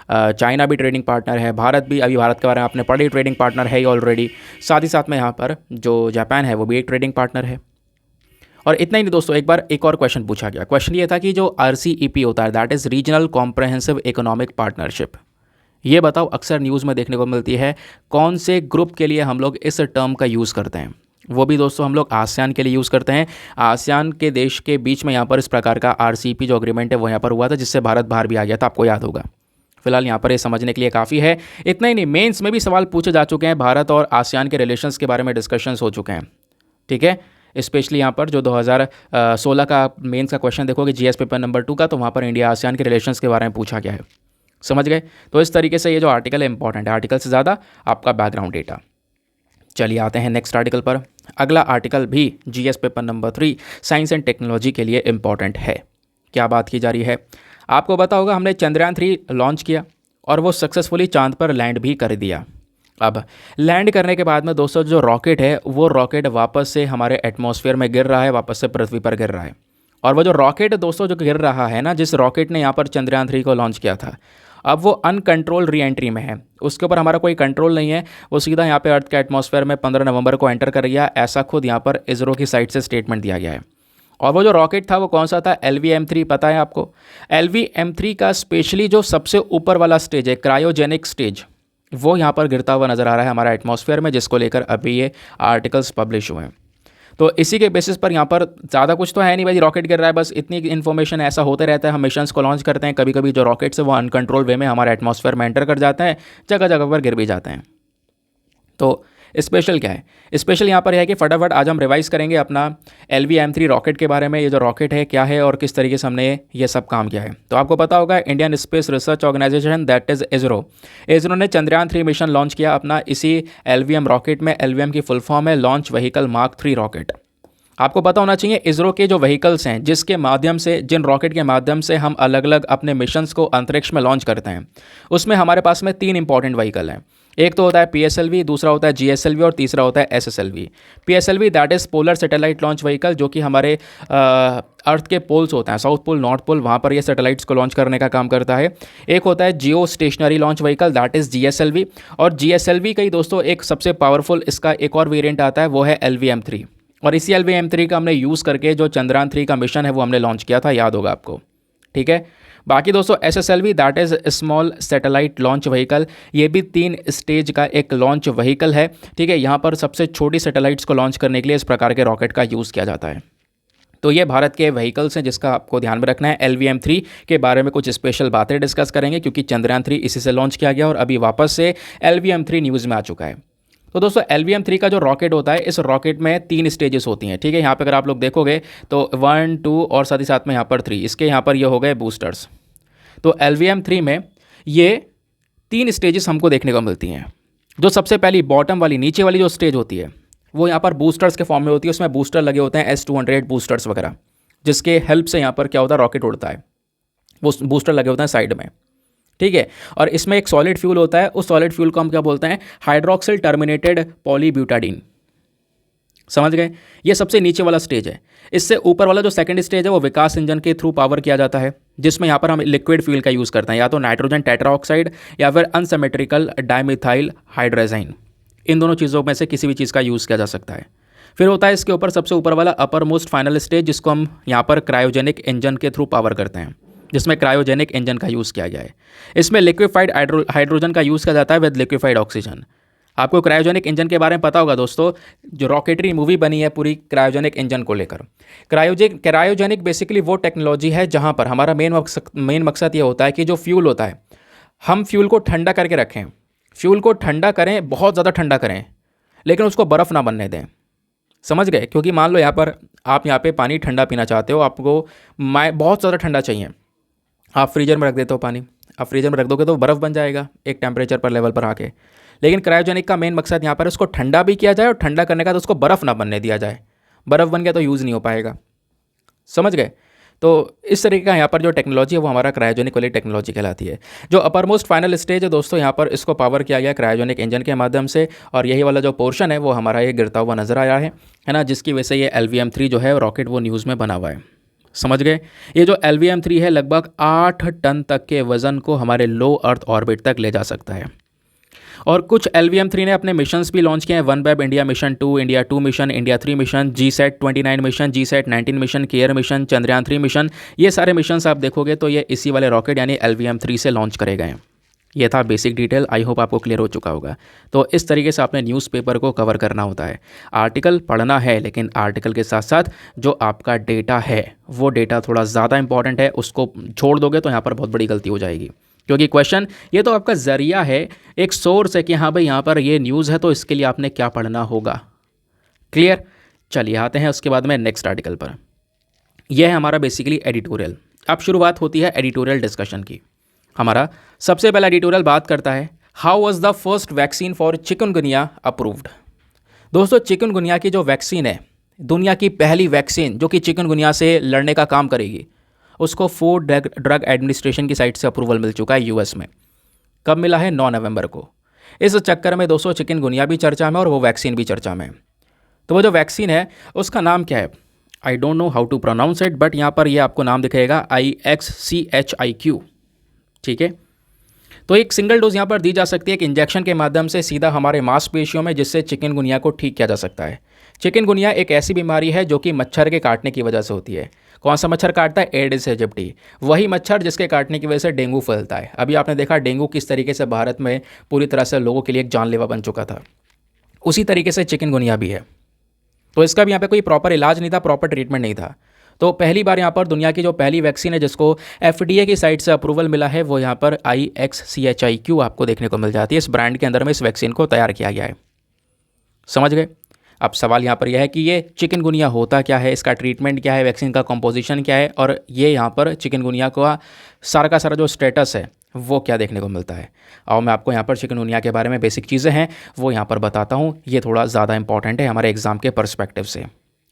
चाइना भी ट्रेडिंग पार्टनर है, भारत भी, अभी भारत के बारे में आपने पढ़ी, ट्रेडिंग पार्टनर है ही ऑलरेडी। साथ ही साथ में यहाँ पर जो जापान है वो भी एक ट्रेडिंग पार्टनर है। और इतना ही नहीं दोस्तों, एक बार एक और क्वेश्चन पूछा गया। क्वेश्चन ये था कि जो RCEP होता है, that is regional comprehensive economic partnership, ये बताओ अक्सर न्यूज़ में देखने को मिलती है, कौन से ग्रुप के लिए हम लोग इस टर्म का यूज़ करते हैं। वो भी दोस्तों हम लोग आसियान के लिए यूज़ करते हैं। आसियान के देश के बीच में यहाँ पर इस प्रकार का RCEP जो एग्रीमेंट है वो यहाँ पर हुआ था, जिससे भारत बाहर भी आ गया था, आपको याद होगा। फिलहाल यहाँ पर ये समझने के लिए काफ़ी है। इतना ही नहीं, मेंस में भी सवाल पूछे जा चुके हैं, भारत और आसियान के रिलेशंस के बारे में डिस्कशंस हो चुके हैं। ठीक है, स्पेशली यहाँ पर जो 2016 का मेंस का क्वेश्चन देखोगे GS पेपर नंबर 2 का, तो वहाँ पर इंडिया आसियान के रिलेशंस के बारे में पूछा गया है। समझ गए। तो इस तरीके से ये जो आर्टिकल है इंपॉर्टेंट है, आर्टिकल से ज़्यादा आपका बैकग्राउंड डेटा। चलिए आते हैं नेक्स्ट आर्टिकल पर। अगला आर्टिकल भी GS paper number 3 science and technology के लिए इंपॉर्टेंट है। क्या बात की जा रही है, आपको पता होगा हमने चंद्रयान 3 लॉन्च किया और वो सक्सेसफुली चांद पर लैंड भी कर दिया। अब लैंड करने के बाद में दोस्तों जो रॉकेट है वो रॉकेट वापस से हमारे एटमॉस्फेयर में गिर रहा है, वापस से पृथ्वी पर गिर रहा है। और वो जो रॉकेट दोस्तों जो गिर रहा है ना, जिस रॉकेट ने यहाँ पर चंद्रयान 3 को लॉन्च किया था, अब वो अनकंट्रोल री एंट्री में है, उसके ऊपर हमारा कोई कंट्रोल नहीं है। वो सीधा यहाँ पे अर्थ के एटमॉस्फेयर में 15 नवंबर को एंटर कर गया, ऐसा खुद यहाँ पर इसरो की साइड से स्टेटमेंट दिया गया है। और वो जो रॉकेट था वो कौन सा था, LVM-3, पता है आपको। LVM-3 का स्पेशली जो सबसे ऊपर वाला स्टेज है, क्रायोजेनिक स्टेज, वो यहाँ पर गिरता हुआ नज़र आ रहा है हमारा एटमॉस्फेयर में, जिसको लेकर अभी ये आर्टिकल्स पब्लिश हुए हैं। तो इसी के बेसिस पर यहाँ पर ज़्यादा कुछ तो है नहीं भाई, रॉकेट गिर रहा है बस, इतनी इन्फॉर्मेशन। ऐसा होते रहता है, हम मिशंस को लॉन्च करते हैं, कभी कभी जो रॉकेट्स है वो अनकंट्रोल वे में हमारे एटमॉस्फेयर में एंटर कर जाते हैं, जगह जगह पर गिर भी जाते हैं। तो स्पेशल क्या है, स्पेशल यहाँ पर है कि फटाफट आज हम रिवाइज करेंगे अपना LVM-3 रॉकेट के बारे में। ये जो रॉकेट है क्या है और किस तरीके से हमने ये सब काम किया है। तो आपको पता होगा Indian space research organisation that is ISRO ने चंद्रयान 3 मिशन लॉन्च किया अपना इसी LVM रॉकेट में। LVM की फुल फॉर्म है लॉन्च व्हीकल मार्क 3 रॉकेट। आपको पता होना चाहिए इसरो के जो व्हीकल्स हैं, जिसके माध्यम से, जिन रॉकेट के माध्यम से हम अलग अलग अपने मिशंस को अंतरिक्ष में लॉन्च करते हैं, उसमें हमारे पास में 3 इंपॉर्टेंट व्हीकल हैं। एक तो होता है PSLV, दूसरा होता है GSLV और तीसरा होता है SSLV। PSLV that is polar satellite launch vehicle, जो कि हमारे अर्थ के पोल्स होते हैं, साउथ पोल, नॉर्थ पोल, वहाँ पर ये सैटेलाइट्स को लॉन्च करने का काम करता है। एक होता है जियो stationery launch vehicle that is GSLV। और GSLV का ही दोस्तों एक सबसे पावरफुल इसका एक और वेरिएंट आता है, वो है LVM-3। और इसी LVM-3 का हमने यूज़ करके जो चंद्रयान 3 का मिशन है वो हमने लॉन्च किया था, याद होगा आपको। ठीक है, बाकी दोस्तों SSLV that is small satellite launch vehicle, ये भी 3 स्टेज का एक लॉन्च व्हीकल है। ठीक है, यहाँ पर सबसे छोटी सैटेलाइट्स को लॉन्च करने के लिए इस प्रकार के रॉकेट का यूज़ किया जाता है। तो ये भारत के व्हीकल्स हैं जिसका आपको ध्यान में रखना है। LVM-3 के बारे में कुछ स्पेशल बातें डिस्कस करेंगे, क्योंकि चंद्रयान 3 इसी से लॉन्च किया गया और अभी वापस से LVM-3 न्यूज़ में आ चुका है। तो दोस्तों LVM-3 का जो रॉकेट होता है, इस रॉकेट में 3 स्टेजेस होती हैं। ठीक है, यहाँ पे अगर आप लोग देखोगे तो 1, 2 और साथ ही साथ में यहाँ पर 3, इसके यहाँ पर ये हो गए बूस्टर्स। तो LVM-3 में ये 3 स्टेजेस हमको देखने को मिलती हैं। जो सबसे पहली बॉटम वाली, नीचे वाली जो स्टेज होती है, वो यहाँ पर बूस्टर्स के फॉर्म में होती है। उसमें बूस्टर लगे होते हैं S-200 बूस्टर्स वगैरह, जिसके हेल्प से यहाँ पर क्या होता है, रॉकेट उड़ता है। वो बूस्टर लगे होते हैं साइड में। ठीक है, और इसमें एक सॉलिड फ्यूल होता है, उस सॉलिड फ्यूल को हम क्या बोलते हैं, हाइड्रोक्सिल टर्मिनेटेड पॉलीब्यूटाडीन। समझ गए, ये सबसे नीचे वाला स्टेज है। इससे ऊपर वाला जो सेकंड स्टेज है वो विकास इंजन के थ्रू पावर किया जाता है, जिसमें यहाँ पर हम लिक्विड फ्यूल का यूज़ करते हैं, या तो नाइट्रोजन टेट्राऑक्साइड या फिर अनसिमेट्रिकल डाइमिथाइल हाइड्रोजाइन। इन दोनों चीज़ों में से किसी भी चीज़ का यूज़ किया जा सकता है। फिर होता है इसके ऊपर सबसे ऊपर वाला अपर मोस्ट फाइनल स्टेज, जिसको हम यहाँ पर क्रायोजेनिक इंजन के थ्रू पावर करते हैं, जिसमें क्रायोजेनिक इंजन का यूज़ किया गया है। इसमें लिक्विफाइड हाइड्रोजन का यूज़ किया जाता है विद लिक्विफाइड ऑक्सीजन। आपको क्रायोजेनिक इंजन के बारे में पता होगा दोस्तों, जो रॉकेटरी मूवी बनी है पूरी क्रायोजेनिक इंजन को लेकर। क्रायोजेनिक बेसिकली वो टेक्नोलॉजी है जहाँ पर हमारा मेन मकसद ये होता है कि जो फ्यूल होता है, हम फ्यूल को ठंडा करके रखें, फ्यूल को ठंडा करें, बहुत ज़्यादा ठंडा करें, लेकिन उसको बर्फ़ ना बनने दें। समझ गए, क्योंकि मान लो यहाँ पर आप यहाँ पे पानी ठंडा पीना चाहते हो, आपको बहुत ज़्यादा ठंडा चाहिए, आप फ्रीजर में रख देते हो पानी, आप फ्रीजर में रख दोगे तो बर्फ़ बन जाएगा एक टेम्परेचर पर लेवल पर आके। लेकिन क्रायोजेनिक का मेन मकसद यहाँ पर उसको ठंडा भी किया जाए और ठंडा करने का तो उसको बर्फ़ ना बनने दिया जाए। बर्फ़ बन गया तो यूज़ नहीं हो पाएगा। समझ गए, तो इस तरीके का यहाँ पर जो टेक्नोलॉजी है वो हमारा क्रायोजेनिक वाली टेक्नोलॉजी कहलाती है। जो अपर मोस्ट फाइनल स्टेज है दोस्तों, यहाँ पर इसको पावर किया गया क्रायोजेनिक इंजन के माध्यम से, और यही वाला जो पोर्शन है वो हमारा ये गिरता हुआ नजर आ रहा है ना, जिसकी वजह से ये LVM-3 जो है रॉकेट वो न्यूज़ में बना हुआ है। समझ गए, ये जो LVM-3 है लगभग 8 टन तक के वज़न को हमारे लो अर्थ ऑर्बिट तक ले जा सकता है। और कुछ LVM-3 ने अपने मिशंस भी लॉन्च किए हैं, one web India mission 2, India 2 mission, India 3 mission, GSAT-29 mission, GSAT-19 mission, care mission, Chandrayaan 3 mission. ये सारे मिशंस आप देखोगे तो ये इसी वाले रॉकेट यानी LVM-3 से लॉन्च करे गए हैं। ये था बेसिक डिटेल, आई होप आपको क्लियर हो चुका होगा। तो इस तरीके से आपने न्यूज़पेपर को कवर करना होता है। आर्टिकल पढ़ना है, लेकिन आर्टिकल के साथ साथ जो आपका डेटा है वो डेटा थोड़ा ज़्यादा इंपॉर्टेंट है, उसको छोड़ दोगे तो यहाँ पर बहुत बड़ी गलती हो जाएगी। क्योंकि क्वेश्चन ये तो आपका ज़रिया है, एक सोर्स है कि हाँ भाई यहाँ पर ये न्यूज़ है तो इसके लिए आपने क्या पढ़ना होगा। क्लियर, चलिए आते हैं उसके बाद में नेक्स्ट आर्टिकल पर। यह है हमारा बेसिकली एडिटोरियल। अब शुरुआत होती है एडिटोरियल डिस्कशन की। हमारा सबसे पहला एडिटोरियल बात करता है how was the first vaccine for chikungunya approved. दोस्तों चिकनगुनिया की जो वैक्सीन है, दुनिया की पहली वैक्सीन जो कि चिकनगुनिया से लड़ने का काम करेगी, उसको फूड ड्रग एडमिनिस्ट्रेशन की साइड से अप्रूवल मिल चुका है यूएस में। कब मिला है? 9 नवंबर को। इस चक्कर में दोस्तों चिकनगुनिया भी चर्चा में और वो वैक्सीन भी चर्चा में। तो वो जो वैक्सीन है उसका नाम क्या है? I don't know how to pronounce it, but यहाँ पर ये आपको नाम दिखेगा IXCHIQ। ठीक है, तो एक सिंगल डोज यहाँ पर दी जा सकती है एक इंजेक्शन के माध्यम से सीधा हमारे मांसपेशियों में, जिससे चिकनगुनिया को ठीक किया जा सकता है। चिकनगुनिया एक ऐसी बीमारी है जो कि मच्छर के काटने की वजह से होती है। कौन सा मच्छर काटता है? एडिस एजिप्टी, वही मच्छर जिसके काटने की वजह से डेंगू फैलता है। अभी आपने देखा डेंगू किस तरीके से भारत में पूरी तरह से लोगों के लिए एक जानलेवा बन चुका था, उसी तरीके से चिकनगुनिया भी है। तो इसका भी यहाँ पे कोई प्रॉपर इलाज नहीं था, प्रॉपर ट्रीटमेंट नहीं था। तो पहली बार यहाँ पर दुनिया की जो पहली वैक्सीन है जिसको FDA की साइड से अप्रूवल मिला है, वो यहाँ पर IXCHIQ आपको देखने को मिल जाती है। इस ब्रांड के अंदर में इस वैक्सीन को तैयार किया गया है। समझ गए? अब सवाल यहाँ पर यह है कि ये चिकनगुनिया होता क्या है, इसका ट्रीटमेंट क्या है, वैक्सीन का कॉम्पोजिशन क्या है, और ये यहाँ पर चिकनगुनिया का सारा जो स्टेटस है वो क्या देखने को मिलता है। और मैं आपको यहाँ पर चिकनगुनिया के बारे में बेसिक चीज़ें हैं वो यहाँ पर बताता हूँ। ये थोड़ा ज़्यादा इंपॉर्टेंट है हमारे एग्जाम के पर्सपेक्टिव से,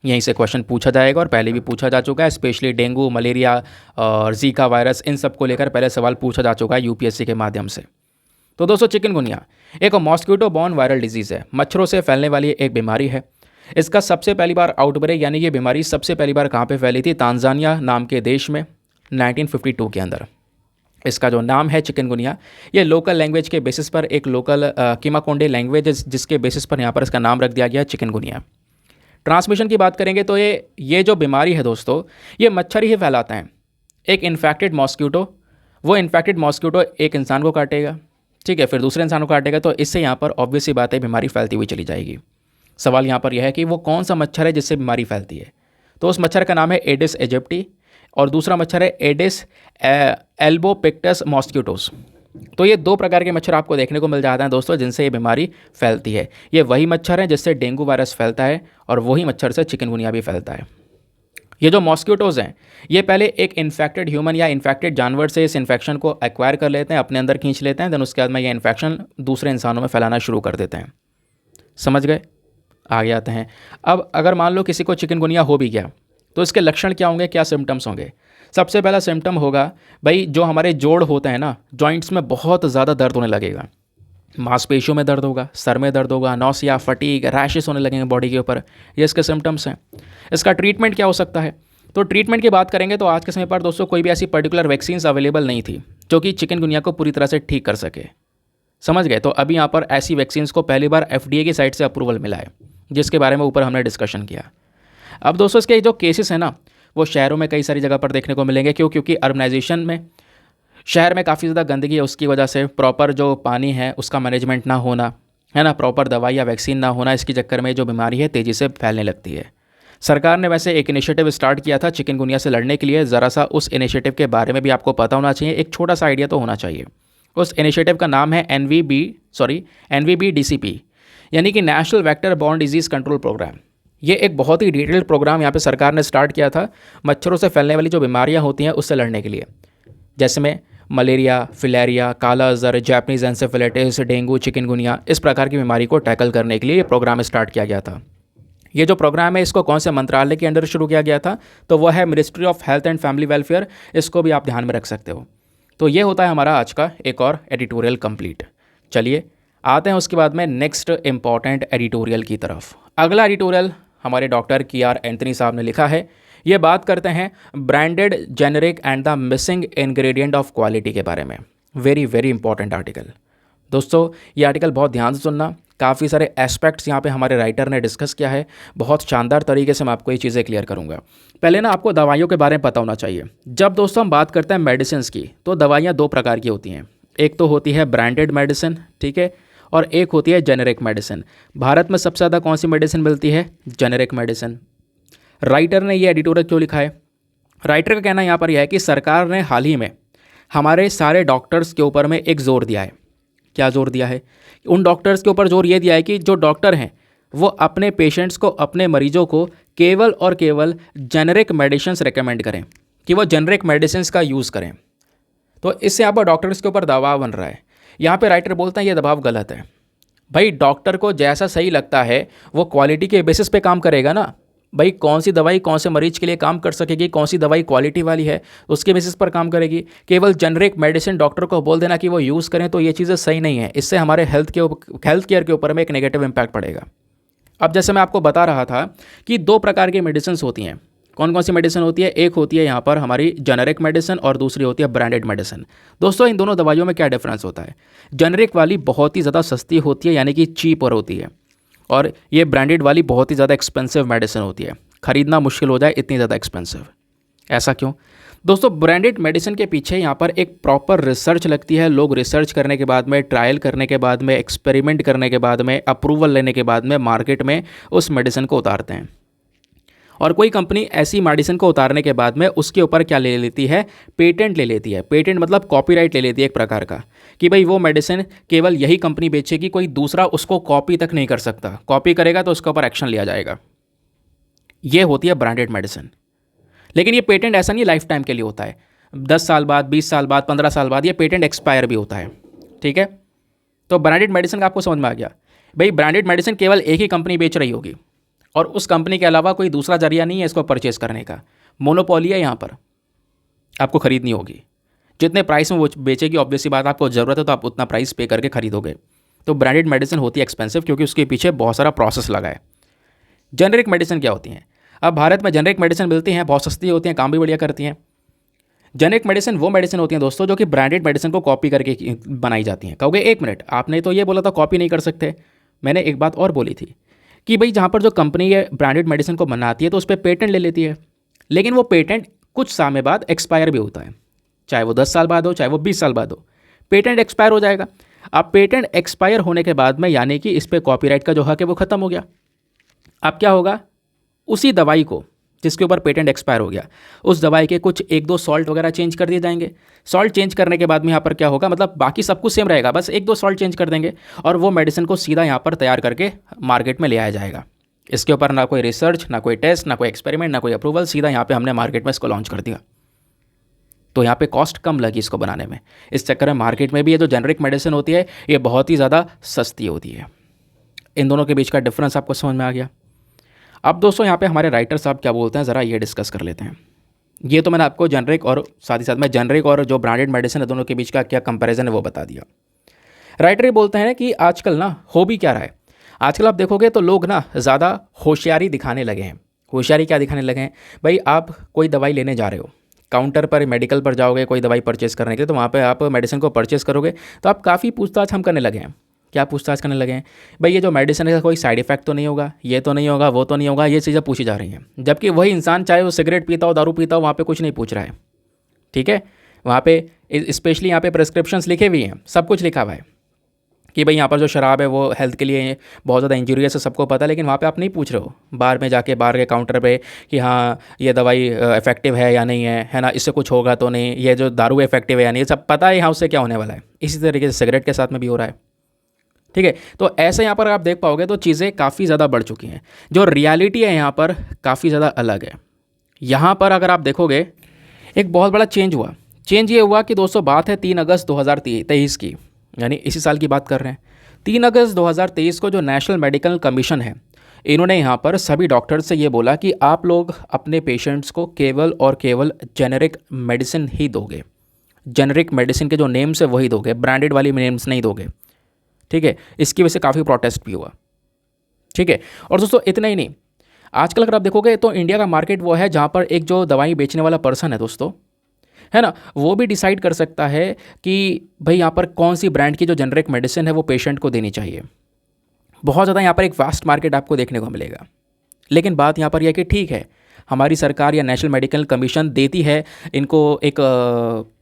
यहीं से क्वेश्चन पूछा जाएगा और पहले भी पूछा जा चुका है। स्पेशली डेंगू, मलेरिया और जीका वायरस, इन सब को लेकर पहले सवाल पूछा जा चुका है UPSC के माध्यम से। तो दोस्तों चिकनगुनिया एक मॉस्किटो बॉर्न वायरल डिजीज़ है, मच्छरों से फैलने वाली एक बीमारी है। इसका सबसे पहली बार आउटब्रेक यानी ये बीमारी सबसे पहली बार कहाँ पे फैली थी? तांजानिया नाम के देश में 1952 के अंदर। इसका जो नाम है चिकनगुनिया, ये लोकल लैंग्वेज के बेसिस पर एक लोकल किमाकोंडे लैंग्वेज जिसके बेसिस पर यहाँ पर इसका नाम रख दिया गया चिकनगुनिया। ट्रांसमिशन की बात करेंगे तो ये जो बीमारी है दोस्तों, ये मच्छर ही फैलाता है। एक इन्फेक्टेड मॉस्किटो, वो इन्फेक्टेड मॉस्किटो एक इंसान को काटेगा, ठीक है, फिर दूसरे इंसान को काटेगा, तो इससे यहाँ पर ऑब्वियस सी बात है बीमारी फैलती हुई चली जाएगी। सवाल यहाँ पर यह है कि वो कौन सा मच्छर है जिससे बीमारी फैलती है। तो उस मच्छर का नाम है एडिस एजिप्टी और दूसरा मच्छर है एडिस एल्बोपिक्टस मॉस्किटोस। तो ये दो प्रकार के मच्छर आपको देखने को मिल जाते हैं दोस्तों जिनसे ये बीमारी फैलती है। ये वही मच्छर है जिससे डेंगू वायरस फैलता है और वही मच्छर से चिकनगुनिया भी फैलता है। ये जो मॉस्किटोज़ हैं ये पहले एक इन्फेक्टेड ह्यूमन या इन्फेक्टेड जानवर से इस इन्फेक्शन को एक्वायर कर लेते हैं, अपने अंदर खींच लेते हैं, देन उसके बाद में ये इन्फेक्शन दूसरे इंसानों में फैलाना शुरू कर देते हैं। समझ गए? आगे आते हैं। अब अगर मान लो किसी को चिकनगुनिया हो भी गया तो इसके लक्षण क्या होंगे, क्या सिम्टम्स होंगे? सबसे पहला सिम्टम होगा भाई जो हमारे जोड़ होते हैं ना, जॉइंट्स में बहुत ज़्यादा दर्द होने लगेगा, मांसपेशियों में दर्द होगा, सर में दर्द होगा, नौसिया, फटीग, रैशेस होने लगेंगे बॉडी के ऊपर। ये इसके सिम्टम्स हैं। इसका ट्रीटमेंट क्या हो सकता है? तो ट्रीटमेंट की बात करेंगे तो आज के समय पर दोस्तों कोई भी ऐसी पर्टिकुलर वैक्सीन्स अवेलेबल नहीं थी जो कि चिकनगुनिया को पूरी तरह से ठीक कर सके। समझ गए? तो अभी यहाँ पर ऐसी वैक्सीन्स को पहली बार FDA की साइड से अप्रूवल मिला है, जिसके बारे में ऊपर हमने डिस्कशन किया। अब दोस्तों इसके जो केसेस हैं ना, वो शहरों में कई सारी जगह पर देखने को मिलेंगे। क्योंकि अर्बनाइजेशन में शहर में काफ़ी ज़्यादा गंदगी है, उसकी वजह से प्रॉपर जो पानी है उसका मैनेजमेंट ना होना, है ना, प्रॉपर दवाई या वैक्सीन ना होना, इसके चक्कर में जो बीमारी है तेज़ी से फैलने लगती है। सरकार ने वैसे एक इनिशिएटिव स्टार्ट किया था चिकनगुनिया से लड़ने के लिए। ज़रा सा उस इनिशिएटिव के बारे में भी आपको पता होना चाहिए, एक छोटा सा आइडिया तो होना चाहिए। उस इनिशिएटिव का नाम है NVBDCP, यानी कि national vector borne disease control programme. ये एक बहुत ही डिटेल्ड प्रोग्राम यहाँ पे सरकार ने स्टार्ट किया था मच्छरों से फैलने वाली जो बीमारियाँ होती हैं उससे लड़ने के लिए, जैसे में मलेरिया, फिलेरिया, काला Azhar, Japanese encephalitis, dengue, chikungunya, इस प्रकार की बीमारी को टैकल करने के लिए ये प्रोग्राम स्टार्ट किया गया था। ये जो प्रोग्राम है इसको कौन से मंत्रालय के अंडर शुरू किया गया था? तो वह है ministry of health and family welfare. इसको भी आप ध्यान में रख सकते हो। तो ये होता है हमारा आज का एक और एडिटोरियल कंप्लीट। चलिए आते हैं उसके बाद में नेक्स्ट इंपॉर्टेंट एडिटोरियल की तरफ। अगला एडिटोरियल हमारे डॉक्टर KR एंथनी साहब ने लिखा है। ये बात करते हैं branded, generic and the missing ingredient of quality के बारे में। Very very important article. दोस्तों ये आर्टिकल बहुत ध्यान से सुनना, काफ़ी सारे एस्पेक्ट्स यहाँ पे हमारे राइटर ने डिस्कस किया है। बहुत शानदार तरीके से मैं आपको ये चीज़ें क्लियर करूँगा। पहले ना आपको दवाइयों के बारे में पता होना चाहिए। जब दोस्तों हम बात करते हैं मेडिसिन की, तो दवाइयाँ दो प्रकार की होती हैं। एक तो होती है ब्रांडेड मेडिसिन, ठीक है, और एक होती है जेनेरिक मेडिसिन। भारत में सबसे ज़्यादा कौन सी मेडिसिन मिलती है? Generic medicine. राइटर ने ये एडिटोरियल क्यों लिखा है? राइटर का कहना यहाँ पर यह है कि सरकार ने हाल ही में हमारे सारे डॉक्टर्स के ऊपर में एक जोर दिया है। क्या जोर दिया है? उन डॉक्टर्स के ऊपर जोर ये दिया है कि जो डॉक्टर हैं वो अपने पेशेंट्स को, अपने मरीजों को केवल और केवल जेनेरिक मेडिसिन्स रेकमेंड करें, कि वो जेनेरिक मेडिसिन्स का यूज़ करें। तो इससे यहाँ पर डॉक्टर्स के ऊपर दबाव बन रहा है। यहाँ पे राइटर बोलता है ये दबाव गलत है। भाई डॉक्टर को जैसा सही लगता है वो क्वालिटी के बेसिस पे काम करेगा ना। भाई कौन सी दवाई कौन से मरीज के लिए काम कर सकेगी, कौन सी दवाई क्वालिटी वाली है, उसके बेसिस पर काम करेगी। केवल जेनरिक मेडिसिन डॉक्टर को बोल देना कि वो यूज़ करें तो ये चीज़ें सही नहीं है। इससे हमारे हेल्थ केयर के ऊपर में एक नेगेटिव इम्पैक्ट पड़ेगा। अब जैसे मैं आपको बता रहा था कि दो प्रकार की मेडिसिन होती हैं। कौन कौन सी मेडिसिन होती है? एक होती है यहाँ पर हमारी जेनरिक मेडिसिन और दूसरी होती है ब्रांडेड मेडिसिन। दोस्तों इन दोनों दवाइयों में क्या डिफरेंस होता है? जेनरिक वाली बहुत ही ज़्यादा सस्ती होती है, यानी कि चीपर होती है, और ये ब्रांडेड वाली बहुत ही ज़्यादा एक्सपेंसिव मेडिसिन होती है, खरीदना मुश्किल हो जाए इतनी ज़्यादा एक्सपेंसिव। ऐसा क्यों? दोस्तों ब्रांडेड मेडिसिन के पीछे यहाँ पर एक प्रॉपर रिसर्च लगती है। लोग रिसर्च करने के बाद में, ट्रायल करने के बाद में, एक्सपेरिमेंट करने के बाद में, अप्रूवल लेने के बाद में मार्केट में उस मेडिसिन को उतारते हैं। और कोई कंपनी ऐसी मेडिसिन को उतारने के बाद में उसके ऊपर क्या ले लेती है? पेटेंट ले लेती है। पेटेंट मतलब कॉपीराइट ले लेती है एक प्रकार का, कि भाई वो मेडिसिन केवल यही कंपनी बेचेगी, कोई दूसरा उसको कॉपी तक नहीं कर सकता। कॉपी करेगा तो उसके ऊपर एक्शन लिया जाएगा। ये होती है ब्रांडेड मेडिसिन। लेकिन ये पेटेंट ऐसा नहीं लाइफ टाइम के लिए होता है। 10 साल बाद, 20 साल बाद, 15 साल बाद ये पेटेंट एक्सपायर भी होता है। ठीक है, तो ब्रांडेड मेडिसिन का आपको समझ में आ गया। भाई ब्रांडेड मेडिसिन केवल एक ही कंपनी बेच रही होगी और उस कंपनी के अलावा कोई दूसरा जरिया नहीं है इसको परचेस करने का। मोनोपोली है यहाँ पर, आपको खरीदनी होगी। जितने प्राइस में वो बेचेगी, ऑब्वियस सी बात, आपको ज़रूरत है तो आप उतना प्राइस पे करके खरीदोगे। तो ब्रांडेड मेडिसिन होती है एक्सपेंसिव क्योंकि उसके पीछे बहुत सारा प्रोसेस लगा है। जेनरिक मेडिसिन क्या होती हैं? अब भारत में जेनरिक मेडिसिन मिलती हैं, बहुत सस्ती होती हैं, काम भी बढ़िया करती हैं। जेनरिक मेडिसिन वो मेडिसिन होती हैं दोस्तों जो कि ब्रांडेड मेडिसिन को कॉपी करके बनाई जाती हैं। कहोगे एक मिनट, आपने तो ये बोला था कॉपी नहीं कर सकते। मैंने एक बात और बोली थी कि भाई जहाँ पर जो कंपनी है ब्रांडेड मेडिसिन को बनाती है तो उस पर पेटेंट ले लेती है, लेकिन वो पेटेंट कुछ समय बाद एक्सपायर भी होता है। चाहे वो 10 साल बाद हो, चाहे वो 20 साल बाद हो, पेटेंट एक्सपायर हो जाएगा। अब पेटेंट एक्सपायर होने के बाद में यानी कि इस पर कॉपीराइट का जो हक है वो खत्म हो गया। अब क्या होगा? उसी दवाई को जिसके ऊपर पेटेंट एक्सपायर हो गया, उस दवाई के कुछ 1-2 सॉल्ट वगैरह चेंज कर दिए जाएंगे। सॉल्ट चेंज करने के बाद में यहाँ पर क्या होगा, मतलब बाकी सब कुछ सेम रहेगा, बस 1-2 सॉल्ट चेंज कर देंगे और वो मेडिसिन को सीधा यहाँ पर तैयार करके मार्केट में ले आया जाएगा। इसके ऊपर ना कोई रिसर्च, ना कोई टेस्ट, ना कोई एक्सपेरिमेंट, ना कोई अप्रूवल, सीधा यहाँ पे हमने मार्केट में इसको लॉन्च कर दिया। तो यहाँ पे कॉस्ट कम लगी इसको बनाने में। इस चक्कर में मार्केट में भी ये जो जेनरिक मेडिसिन होती है ये बहुत ही ज़्यादा सस्ती होती है। इन दोनों के बीच का डिफरेंस आपको समझ में आ गया। अब दोस्तों यहाँ पे हमारे राइटर साहब क्या बोलते हैं ज़रा ये डिस्कस कर लेते हैं। ये तो मैंने आपको जेनरिक और साथ ही साथ में जेनरिक और जो ब्रांडेड मेडिसिन है दोनों के बीच का क्या कंपैरिजन है वो बता दिया। राइटर ये बोलते हैं कि आजकल ना हो भी क्या रहा है, आजकल आप देखोगे तो लोग ना ज़्यादा होशियारी दिखाने लगे हैं। होशियारी क्या दिखाने लगे हैं? भाई आप कोई दवाई लेने जा रहे हो, काउंटर पर मेडिकल पर जाओगे कोई दवाई परचेस करने के लिए, तो वहाँ पे आप मेडिसिन को परचेस करोगे तो आप काफ़ी पूछताछ हम करने लगे हैं। क्या पूछताछ करने लगे हैं? भाई ये जो मेडिसिन है कोई साइड इफेक्ट तो नहीं होगा, ये तो नहीं होगा, वो तो नहीं होगा, ये चीज़ें पूछी जा रही हैं। जबकि वही इंसान चाहे वो सिगरेट पीता हो, दारू पीता हो, वहाँ पे कुछ नहीं पूछ रहा है। ठीक है, वहाँ पे स्पेशली यहाँ पे प्रेस्क्रिप्शंस लिखे हुए हैं, सब कुछ लिखा हुआ है कि भाई यहाँ पर जो शराब है वो हेल्थ के लिए बहुत ज़्यादा इंजूरियस है, सबको पता है। लेकिन वहाँ पे आप नहीं पूछ रहे हो बार में जाके, बार के काउंटर पे कि हाँ ये दवाई इफेक्टिव है या नहीं है ना, इससे कुछ होगा तो नहीं, ये जो दारू इफेक्टिव है या नहीं, ये सब पता है यहाँ उससे क्या होने वाला है। इसी तरीके से सिगरेट के साथ में भी हो रहा है। ठीक है, तो ऐसे यहाँ पर आप देख पाओगे तो चीज़ें काफ़ी ज़्यादा बढ़ चुकी हैं। जो रियलिटी है यहाँ पर काफ़ी ज़्यादा अलग है। यहाँ पर अगर आप देखोगे एक बहुत बड़ा चेंज हुआ। चेंज ये हुआ कि दोस्तों बात है 3 अगस्त 2023 की, यानी इसी साल की बात कर रहे हैं। 3 अगस्त 2023 को जो नेशनल मेडिकल कमीशन है, इन्होंने यहाँ पर सभी डॉक्टर्स से ये बोला कि आप लोग अपने पेशेंट्स को केवल और केवल जेनेरिक मेडिसिन ही दोगे। जेनेरिक मेडिसिन के जो नेम्स है वही दोगे, ब्रांडेड वाली नेम्स नहीं दोगे। ठीक है, इसकी वजह से काफ़ी प्रोटेस्ट भी हुआ। ठीक है, और दोस्तों इतना ही नहीं, आजकल अगर आप देखोगे तो इंडिया का मार्केट वो है जहाँ पर एक जो दवाई बेचने वाला पर्सन है दोस्तों, है ना, वो भी डिसाइड कर सकता है कि भाई यहाँ पर कौन सी ब्रांड की जो जेनरिक मेडिसिन है वो पेशेंट को देनी चाहिए। बहुत ज़्यादा यहाँ पर एक वास्ट मार्केट आपको देखने को मिलेगा। लेकिन बात यहाँ पर यह कि ठीक है, हमारी सरकार या नेशनल मेडिकल कमीशन देती है इनको एक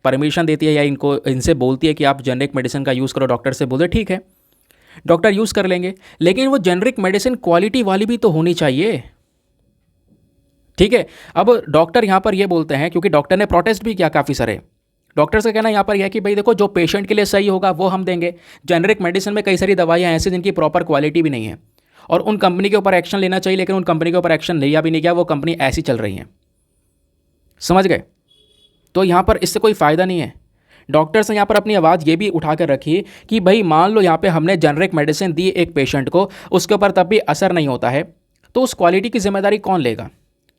परमिशन देती है या इनसे बोलती है कि आप जेनरिक मेडिसिन का यूज़ करो, डॉक्टर से बोले ठीक है, डॉक्टर यूज़ कर लेंगे। लेकिन वो जेनरिक मेडिसिन क्वालिटी वाली भी तो होनी चाहिए। ठीक है, अब डॉक्टर यहाँ पर ये बोलते हैं, क्योंकि डॉक्टर ने प्रोटेस्ट भी किया काफ़ी सारे। डॉक्टर्स का कहना यहाँ पर यह कि भाई देखो जो पेशेंट के लिए सही होगा वो हम देंगे। जेनरिक मेडिसिन में कई सारी दवाइयाँ ऐसी जिनकी प्रॉपर क्वालिटी भी नहीं है और उन कंपनी के ऊपर एक्शन लेना चाहिए, लेकिन उन कंपनी के ऊपर एक्शन लिया भी नहीं गया, वो कंपनी ऐसी चल रही है। समझ गए? तो यहाँ पर इससे कोई फ़ायदा नहीं है। डॉक्टर्स ने यहाँ पर अपनी आवाज़ ये भी उठा कर रखी कि भाई मान लो यहाँ पे हमने जेनरिक मेडिसिन दी एक पेशेंट को, उसके ऊपर तब भी असर नहीं होता है, तो उस क्वालिटी की जिम्मेदारी कौन लेगा?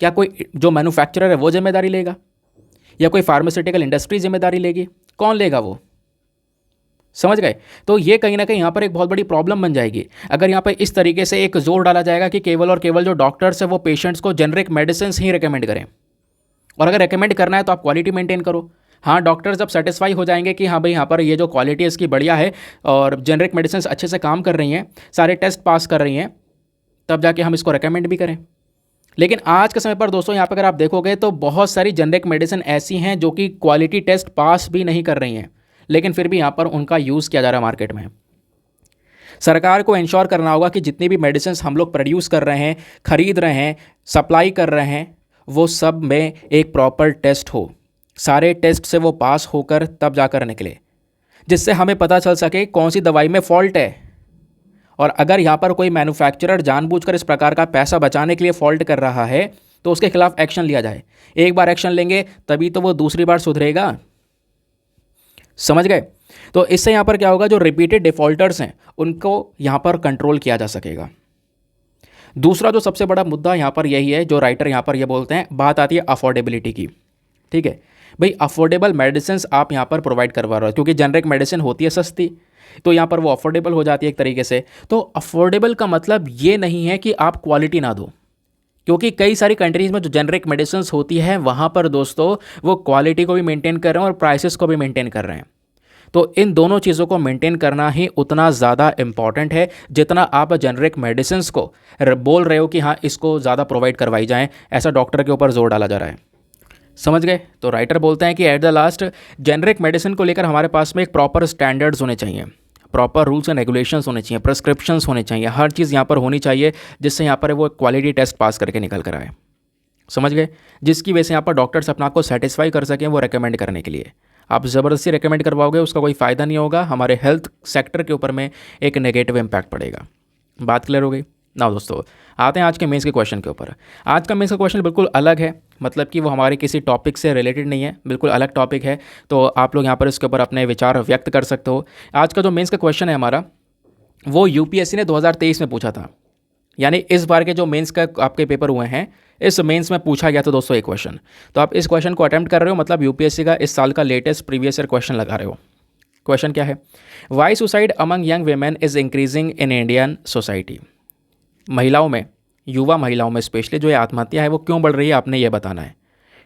क्या कोई जो मैन्युफैक्चरर है वो जिम्मेदारी लेगा, या कोई फार्मास्यूटिकल इंडस्ट्री जिम्मेदारी लेगी? कौन लेगा वो? समझ गए? तो ये कहीं ना कहीं यहाँ पर एक बहुत बड़ी प्रॉब्लम बन जाएगी अगर यहाँ पर इस तरीके से एक जोर डाला जाएगा कि केवल और केवल जो डॉक्टर्स है वो पेशेंट्स को जेनरिक मेडिसिन ही रिकमेंड करें। और अगर रिकमेंड करना है तो आप क्वालिटी मेंटेन करो। हाँ, डॉक्टर जब सेटिस्फाई हो जाएंगे कि हाँ भाई यहाँ पर ये जो क्वालिटी है इसकी बढ़िया है और जेनरिक मेडिसिन अच्छे से काम कर रही हैं, सारे टेस्ट पास कर रही हैं, तब जाके हम इसको रिकमेंड भी करें। लेकिन आज के समय पर दोस्तों यहाँ पर अगर आप देखोगे तो बहुत सारी जेनरिक मेडिसिन ऐसी हैं जो कि क्वालिटी टेस्ट पास भी नहीं कर रही हैं, लेकिन फिर भी यहाँ पर उनका यूज़ किया जा रहा है मार्केट में। सरकार को इंश्योर करना होगा कि जितनी भी मेडिसिन हम लोग प्रोड्यूस कर रहे हैं, खरीद रहे हैं, सप्लाई कर रहे हैं, वो सब में एक प्रॉपर टेस्ट हो, सारे टेस्ट से वो पास होकर तब जाकर निकले, जिससे हमें पता चल सके कौन सी दवाई में फॉल्ट है। और अगर यहाँ पर कोई मैन्युफैक्चरर जानबूझकर इस प्रकार का पैसा बचाने के लिए फॉल्ट कर रहा है तो उसके खिलाफ एक्शन लिया जाए। एक बार एक्शन लेंगे तभी तो वो दूसरी बार सुधरेगा। समझ गए? तो इससे यहाँ पर क्या होगा, जो रिपीटेड डिफॉल्टर्स हैं उनको यहाँ पर कंट्रोल किया जा सकेगा। दूसरा जो सबसे बड़ा मुद्दा यहाँ पर यही है, जो राइटर यहाँ पर ये बोलते हैं, बात आती है अफोर्डेबिलिटी की। ठीक है भाई, अफोर्डेबल मेडिसिन आप यहाँ पर प्रोवाइड करवा रहे हो, क्योंकि जेनरिक मेडिसिन होती है सस्ती, तो यहाँ पर वो अफोर्डेबल हो जाती है एक तरीके से। तो अफोर्डेबल का मतलब ये नहीं है कि आप क्वालिटी ना दो, क्योंकि कई सारी कंट्रीज़ में जो जेनरिक मेडिसिन होती है वहाँ पर दोस्तों वो क्वालिटी को भी मेंटेन कर रहे हैं और प्राइसेस को भी मेंटेन कर रहे हैं। तो इन दोनों चीज़ों को मेंटेन करना ही उतना ज़्यादा इम्पॉर्टेंट है जितना आप जेनरिक मेडिसिन को बोल रहे हो कि हाँ इसको ज़्यादा प्रोवाइड करवाई जाएँ, ऐसा डॉक्टर के ऊपर जोर डाला जा रहा है। समझ गए? तो राइटर बोलते हैं कि at the last generic medicine को लेकर हमारे पास में एक प्रॉपर स्टैंडर्ड्स होने चाहिए, प्रॉपर रूल्स एंड रेगुलेशंस होने चाहिए, प्रिस्क्रिप्शंस होने चाहिए, हर चीज़ यहाँ पर होनी चाहिए जिससे यहाँ पर वो क्वालिटी टेस्ट पास करके निकल कर आए। समझ गए? जिसकी वजह से यहाँ पर डॉक्टर्स अपना आपको सेटिस्फाई कर सकें वो रिकमेंड करने के लिए। आप ज़बरदस्ती रिकमेंड करवाओगे उसका कोई फ़ायदा नहीं होगा, हमारे हेल्थ सेक्टर के ऊपर में एक नेगेटिव इम्पैक्ट पड़ेगा। बात क्लियर हो गई ना दोस्तों? आते हैं आज के मेंस के क्वेश्चन के ऊपर। आज का मेंस का क्वेश्चन बिल्कुल अलग है, मतलब कि वो हमारे किसी टॉपिक से रिलेटेड नहीं है, बिल्कुल अलग टॉपिक है, तो आप लोग यहाँ पर इसके ऊपर अपने विचार व्यक्त कर सकते हो। आज का जो मेंस का क्वेश्चन है हमारा, वो यूपीएससी ने 2023 में पूछा था, यानी इस बार के जो मेंस का आपके पेपर हुए हैं इस मेंस में पूछा गया था दोस्तों एक क्वेश्चन। तो आप इस क्वेश्चन को अटेम्प्ट कर रहे हो, मतलब यूपीएससी का इस साल का लेटेस्ट प्रीवियस ईयर क्वेश्चन लगा रहे हो। क्वेश्चन क्या है? Why suicide among young women is increasing in Indian society. महिलाओं में, युवा महिलाओं में स्पेशली जो ये आत्महत्या है वो क्यों बढ़ रही है, आपने ये बताना है।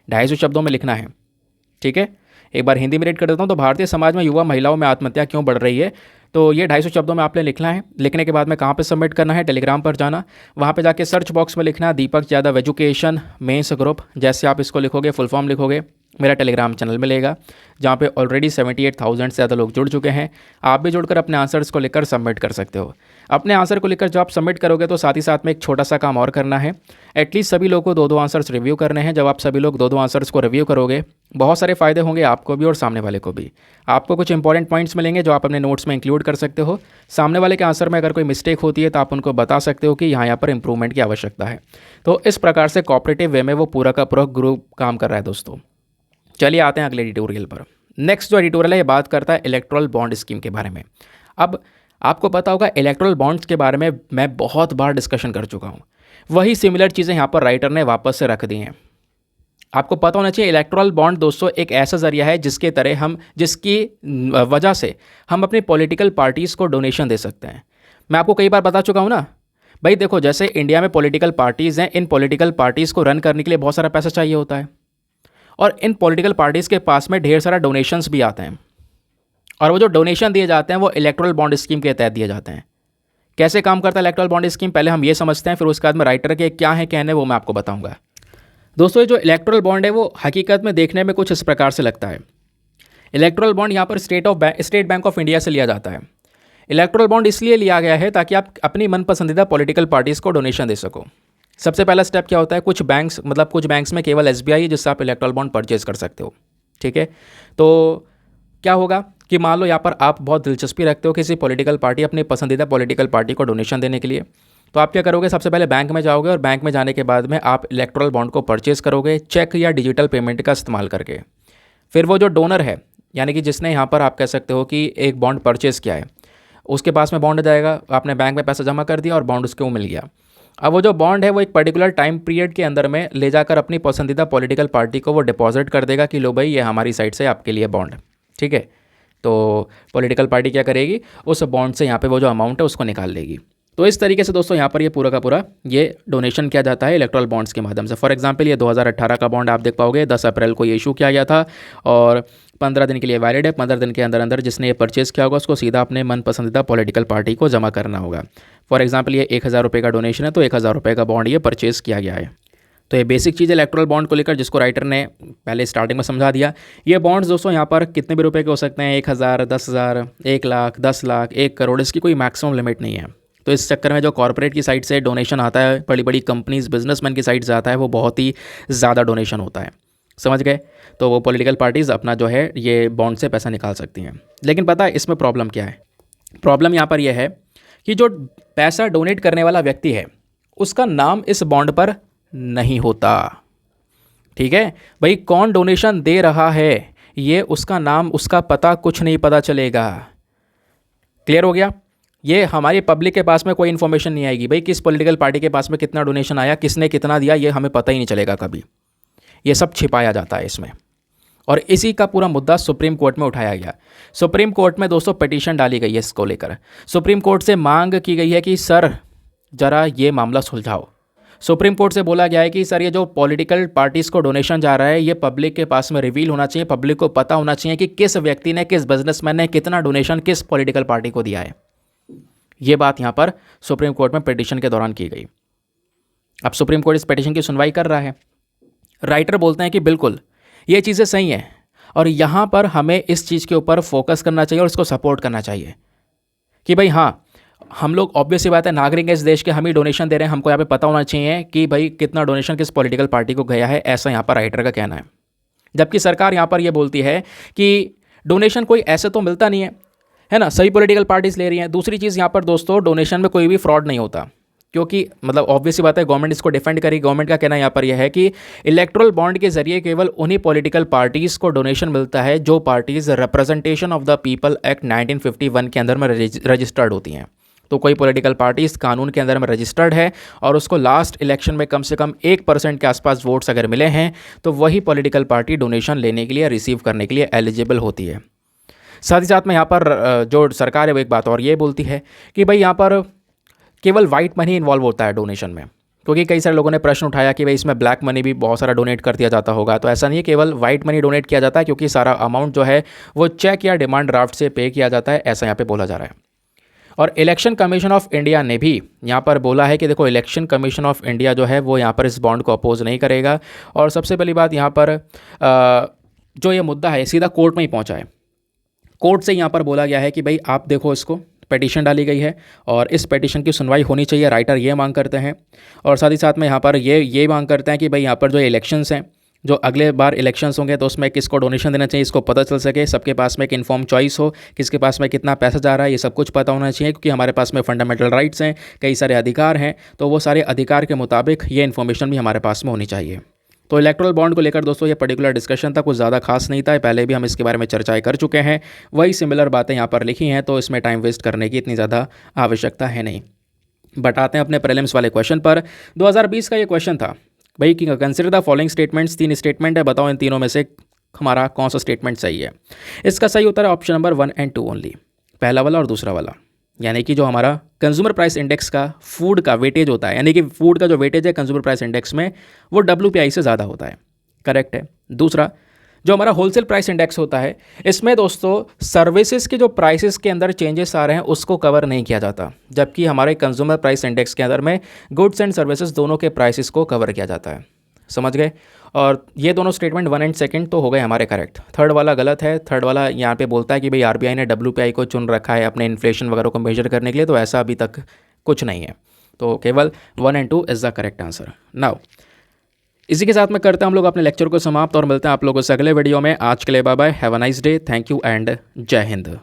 250 शब्दों में लिखना है। ठीक है, एक बार हिंदी में रीड कर देता हूँ। तो भारतीय समाज में युवा महिलाओं में आत्महत्या क्यों बढ़ रही है, तो ये 250 शब्दों में आपने लिखना है। लिखने के बाद में कहाँ पे सबमिट करना है, टेलीग्राम पर जाना, वहाँ पे जाके सर्च बॉक्स में लिखना दीपक यादव एजुकेशन मेंस ग्रुप। जैसे आप इसको लिखोगे, फुल फॉर्म लिखोगे, मेरा टेलीग्राम चैनल मिलेगा जहाँ पे ऑलरेडी 78,000 से ज़्यादा लोग जुड़ चुके हैं। आप भी जुड़कर अपने आंसर्स को लेकर सबमिट कर सकते हो। अपने आंसर को लेकर जब आप सबमिट करोगे तो साथ ही साथ में एक छोटा सा काम और करना है, एटलीस्ट सभी लोगों को 2-2 आंसर्स रिव्यू करने हैं। जब आप सभी लोग 2-2 आंसर्स को रिव्यू करोगे बहुत सारे फ़ायदे होंगे आपको भी और सामने वाले को भी। आपको कुछ इंपॉर्टेंट पॉइंट्स मिलेंगे जो आप अपने नोट्स में इंक्लूड कर सकते हो। सामने वाले के आंसर में अगर कोई मिस्टेक होती है तो आप उनको बता सकते हो कि यहाँ पर इंप्रूवमेंट की आवश्यकता है। तो इस प्रकार से कोऑपरेटिव वे में वो पूरा का पूरा ग्रुप काम कर रहा है दोस्तों। चलिए आते हैं अगले एडिटोरियल पर। नेक्स्ट जो एडिटोरियल है ये बात करता है इलेक्टोरल बॉन्ड स्कीम के बारे में। अब आपको पता होगा इलेक्टोरल बॉन्ड्स के बारे में मैं बहुत बार डिस्कशन कर चुका हूँ, वही सिमिलर चीज़ें यहाँ पर राइटर ने वापस से रख दी हैं। आपको पता होना चाहिए इलेक्टोरल बॉन्ड दोस्तों एक ऐसा जरिया है जिसकी वजह से हम अपनी पॉलिटिकल पार्टीज़ को डोनेशन दे सकते हैं। मैं आपको कई बार बता चुका हूँ ना भाई, देखो जैसे इंडिया में पॉलिटिकल पार्टीज़ हैं, इन पॉलिटिकल पार्टीज़ को रन करने के लिए बहुत सारा पैसा चाहिए होता है और इन पॉलिटिकल पार्टीज़ के पास में ढेर सारा डोनेशंस भी आते हैं और वो जो डोनेशन दिए जाते हैं वो इलेक्टोरल बॉन्ड स्कीम के तहत दिए जाते हैं। कैसे काम करता है इलेक्टोरल बॉन्ड स्कीम, पहले हम ये समझते हैं, फिर उसके बाद में राइटर के क्या है कहने वो मैं आपको बताऊंगा। दोस्तों ये जो इलेक्टोरल बॉन्ड है वो हकीकत में देखने में कुछ इस प्रकार से लगता है। इलेक्टोरल बॉन्ड यहाँ पर स्टेट बैंक ऑफ इंडिया से लिया जाता है। इलेक्टोरल बॉन्ड इसलिए लिया गया है ताकि आप अपनी मन पसंदीदा पॉलिटिकल पार्टीज़ को डोनेशन दे सको। सबसे पहला स्टेप क्या होता है, कुछ बैंक्स में केवल SBI है जिससे आप इलेक्टोरल बॉन्ड परचेज कर सकते हो। ठीक है, तो क्या होगा कि मान लो यहाँ पर आप बहुत दिलचस्पी रखते हो किसी पॉलिटिकल पार्टी, अपनी पसंदीदा पॉलिटिकल पार्टी को डोनेशन देने के लिए, तो आप क्या करोगे, सबसे पहले बैंक में जाओगे और बैंक में जाने के बाद में आप इलेक्टोरल बॉन्ड को परचेज करोगे चेक या डिजिटल पेमेंट का इस्तेमाल करके। फिर वो जो डोनर है यानी कि जिसने यहाँ पर आप कह सकते हो कि एक बॉन्ड परचेज़ किया है, उसके पास में बॉन्ड जाएगा, आपने बैंक में पैसा जमा कर दिया और बॉन्ड उसको मिल गया। अब वो जो बॉन्ड है वो एक पर्टिकुलर टाइम पीरियड के अंदर में ले जाकर अपनी पसंदीदा पॉलिटिकल पार्टी को वो डिपॉजिट कर देगा कि लो भाई ये हमारी साइड से आपके लिए बॉन्ड, ठीक है। तो पॉलिटिकल पार्टी क्या करेगी, उस बॉन्ड से यहाँ पे वो जो अमाउंट है उसको निकाल लेगी। तो इस तरीके से दोस्तों यहाँ पर ये पूरा का पूरा ये डोनेशन किया जाता है इलेक्ट्रल बॉन्ड्स के माध्यम से। फॉर एग्जांपल ये 2018 का बॉन्ड आप देख पाओगे 10 अप्रैल को ये इशू किया गया था और 15 दिन के लिए वैलिड है। 15 दिन के अंदर अंदर जिसने ये परचेज़ किया होगा उसको सीधा अपने मन पसंदीदा पॉलिटिकल पार्टी को जमा करना होगा। फॉर एग्जाम्पल ये 1000 रुपये का डोनेशन है तो 1000 रुपये का बॉन्ड ये परचेज़ किया गया है। तो ये बेसिक चीज़ है इलेक्ट्रल बॉन्ड को लेकर, जिसको राइटर ने पहले स्टार्टिंग में समझा दिया। ये बॉन्ड्स दोस्तों यहाँ पर कितने भी रुपए के हो सकते हैं, 1000, 10,000, 1 लाख, 10 लाख, 1 करोड़, इसकी कोई मैक्सिमम लिमिट नहीं है। तो इस चक्कर में जो कॉर्पोरेट की साइड से डोनेशन आता है, बड़ी बड़ी कंपनीज बिजनेसमैन की साइड से आता है, वो बहुत ही ज़्यादा डोनेशन होता है, समझ गए। तो वो पॉलिटिकल पार्टीज़ अपना जो है ये बॉन्ड से पैसा निकाल सकती हैं। लेकिन पता है इसमें प्रॉब्लम क्या है? प्रॉब्लम यहाँ पर यह है कि जो पैसा डोनेट करने वाला व्यक्ति है उसका नाम इस बॉन्ड पर नहीं होता, ठीक है भाई। कौन डोनेशन दे रहा है ये उसका नाम, उसका पता कुछ नहीं पता चलेगा। क्लियर हो गया? ये हमारी पब्लिक के पास में कोई इन्फॉर्मेशन नहीं आएगी भाई, किस पॉलिटिकल पार्टी के पास में कितना डोनेशन आया, किसने कितना दिया, ये हमें पता ही नहीं चलेगा कभी। ये सब छिपाया जाता है इसमें। और इसी का पूरा मुद्दा सुप्रीम कोर्ट में उठाया गया। सुप्रीम कोर्ट में दोस्तों पिटीशन डाली गई है इसको लेकर। सुप्रीम कोर्ट से मांग की गई है कि सर जरा ये मामला सुलझाओ। सुप्रीम कोर्ट से बोला गया है कि सर ये जो पॉलिटिकल पार्टीज़ को डोनेशन जा रहा है ये पब्लिक के पास में रिवील होना चाहिए, पब्लिक को पता होना चाहिए कि किस व्यक्ति ने, किस बिजनेसमैन ने कितना डोनेशन किस पॉलिटिकल पार्टी को दिया है। ये बात यहाँ पर सुप्रीम कोर्ट में पिटीशन के दौरान की गई। अब सुप्रीम कोर्ट इस पिटीशन की सुनवाई कर रहा है। राइटर बोलते हैं कि बिल्कुल ये चीज़ें सही हैं और यहाँ पर हमें इस चीज़ के ऊपर फोकस करना चाहिए और इसको सपोर्ट करना चाहिए कि भाई हाँ, हम लोग ऑब्वियस सी बात है नागरिक है इस देश के, हम ही डोनेशन दे रहे हैं, हमको यहाँ पे पता होना चाहिए कि भाई कितना डोनेशन किस पॉलिटिकल पार्टी को गया है, ऐसा यहाँ पर राइटर का कहना है। जबकि सरकार यहाँ पर ये बोलती है कि डोनेशन कोई ऐसे तो मिलता नहीं है ना, सभी पॉलिटिकल पार्टीज ले रही हैं। दूसरी चीज़ यहाँ पर दोस्तों डोनेशन में कोई भी फ्रॉड नहीं होता, क्योंकि मतलब ऑब्वियस सी बात है गवर्नमेंट इसको डिफेंड करेगी। गवर्नमेंट का कहना यहाँ पर यह है कि इलेक्ट्रल बॉन्ड के जरिए केवल उन्हीं पॉलिटिकल पार्टीज़ को डोनेशन मिलता है जो parties representation of the people act 1951 के अंदर में रजिस्टर्ड होती हैं। तो कोई पॉलिटिकल पार्टी इस कानून के अंदर में रजिस्टर्ड है और उसको लास्ट इलेक्शन में कम से कम 1% के आसपास वोट्स अगर मिले हैं तो वही पॉलिटिकल पार्टी डोनेशन लेने के लिए, रिसीव करने के लिए एलिजिबल होती है। साथ ही साथ में यहाँ पर जो सरकार है वो एक बात और ये बोलती है कि भाई यहाँ पर केवल वाइट मनी इन्वॉल्व होता है डोनेशन में, क्योंकि कई सारे लोगों ने प्रश्न उठाया कि भाई इसमें ब्लैक मनी भी बहुत सारा डोनेट कर दिया जाता होगा। तो ऐसा नहीं है, केवल वाइट मनी डोनेट किया जाता है, क्योंकि सारा अमाउंट जो है वो चेक या डिमांड ड्राफ्ट से पे किया जाता है, ऐसा यहाँ पे बोला जा रहा है। और इलेक्शन कमीशन ऑफ इंडिया ने भी यहाँ पर बोला है कि देखो इलेक्शन कमीशन ऑफ इंडिया जो है वो यहाँ पर इस बॉन्ड को अपोज नहीं करेगा। और सबसे पहली बात यहाँ पर जो ये मुद्दा है सीधा कोर्ट में ही पहुँचा है। कोर्ट से यहाँ पर बोला गया है कि भाई आप देखो, इसको पिटीशन डाली गई है और इस पिटीशन की सुनवाई होनी चाहिए, राइटर ये मांग करते हैं। और साथ ही साथ में यहाँ पर ये मांग करते हैं कि भाई यहाँ पर जो इलेक्शंस हैं, जो अगले बार इलेक्शंस होंगे तो उसमें किसको डोनेशन देना चाहिए, इसको पता चल सके, सबके पास में एक इन्फॉर्म चॉइस हो, किसके पास में कितना पैसा जा रहा है, ये सब कुछ पता होना चाहिए। क्योंकि हमारे पास में फंडामेंटल राइट्स हैं, कई सारे अधिकार हैं, तो वो सारे अधिकार के मुताबिक ये इन्फॉर्मेशन भी हमारे पास में होनी चाहिए। तो इलेक्ट्रल बॉन्ड को लेकर दोस्तों ये पर्टिकुलर डिस्कशन था, कुछ ज़्यादा खास नहीं था, पहले भी हम इसके बारे में चर्चाएं कर चुके हैं, वही सिमिलर बातें यहाँ पर लिखी हैं, तो इसमें टाइम वेस्ट करने की इतनी ज़्यादा आवश्यकता है नहीं। बट आते हैं अपने प्रीलिम्स वाले क्वेश्चन पर। 2020 का ये क्वेश्चन था भाई कि consider the following statements, 3 statement है, बताओ इन तीनों में से हमारा कौन सा स्टेटमेंट सही है। इसका सही उत्तर है ऑप्शन नंबर 1 और 2 ओनली, पहला वाला और दूसरा वाला। यानी कि जो हमारा कंज्यूमर प्राइस इंडेक्स का फूड का वेटेज होता है, यानी कि फूड का जो वेटेज है कंज्यूमर प्राइस इंडेक्स में वो WPI से ज़्यादा होता है, करेक्ट है। दूसरा जो हमारा होलसेल प्राइस इंडेक्स होता है, इसमें दोस्तों सर्विसेज के जो प्राइसेस के अंदर चेंजेस आ रहे हैं उसको कवर नहीं किया जाता, जबकि हमारे कंज्यूमर प्राइस इंडेक्स के अंदर में गुड्स एंड सर्विसेज दोनों के प्राइसेस को कवर किया जाता है, समझ गए। और ये दोनों स्टेटमेंट 1 और 2 तो हो गए हमारे करेक्ट। थर्ड वाला गलत है। थर्ड वाला यहाँ पे बोलता है कि भाई RBI ने WPI को चुन रखा है अपने इन्फ्लेशन वगैरह को मेजर करने के लिए, तो ऐसा अभी तक कुछ नहीं है। तो केवल 1 और 2 is the correct answer. Now इसी के साथ में करते हैं हम लोग अपने लेक्चर को समाप्त और मिलते हैं आप लोगों से अगले वीडियो में। आज के लिए bye bye, have a nice day, thank you and जय हिंद।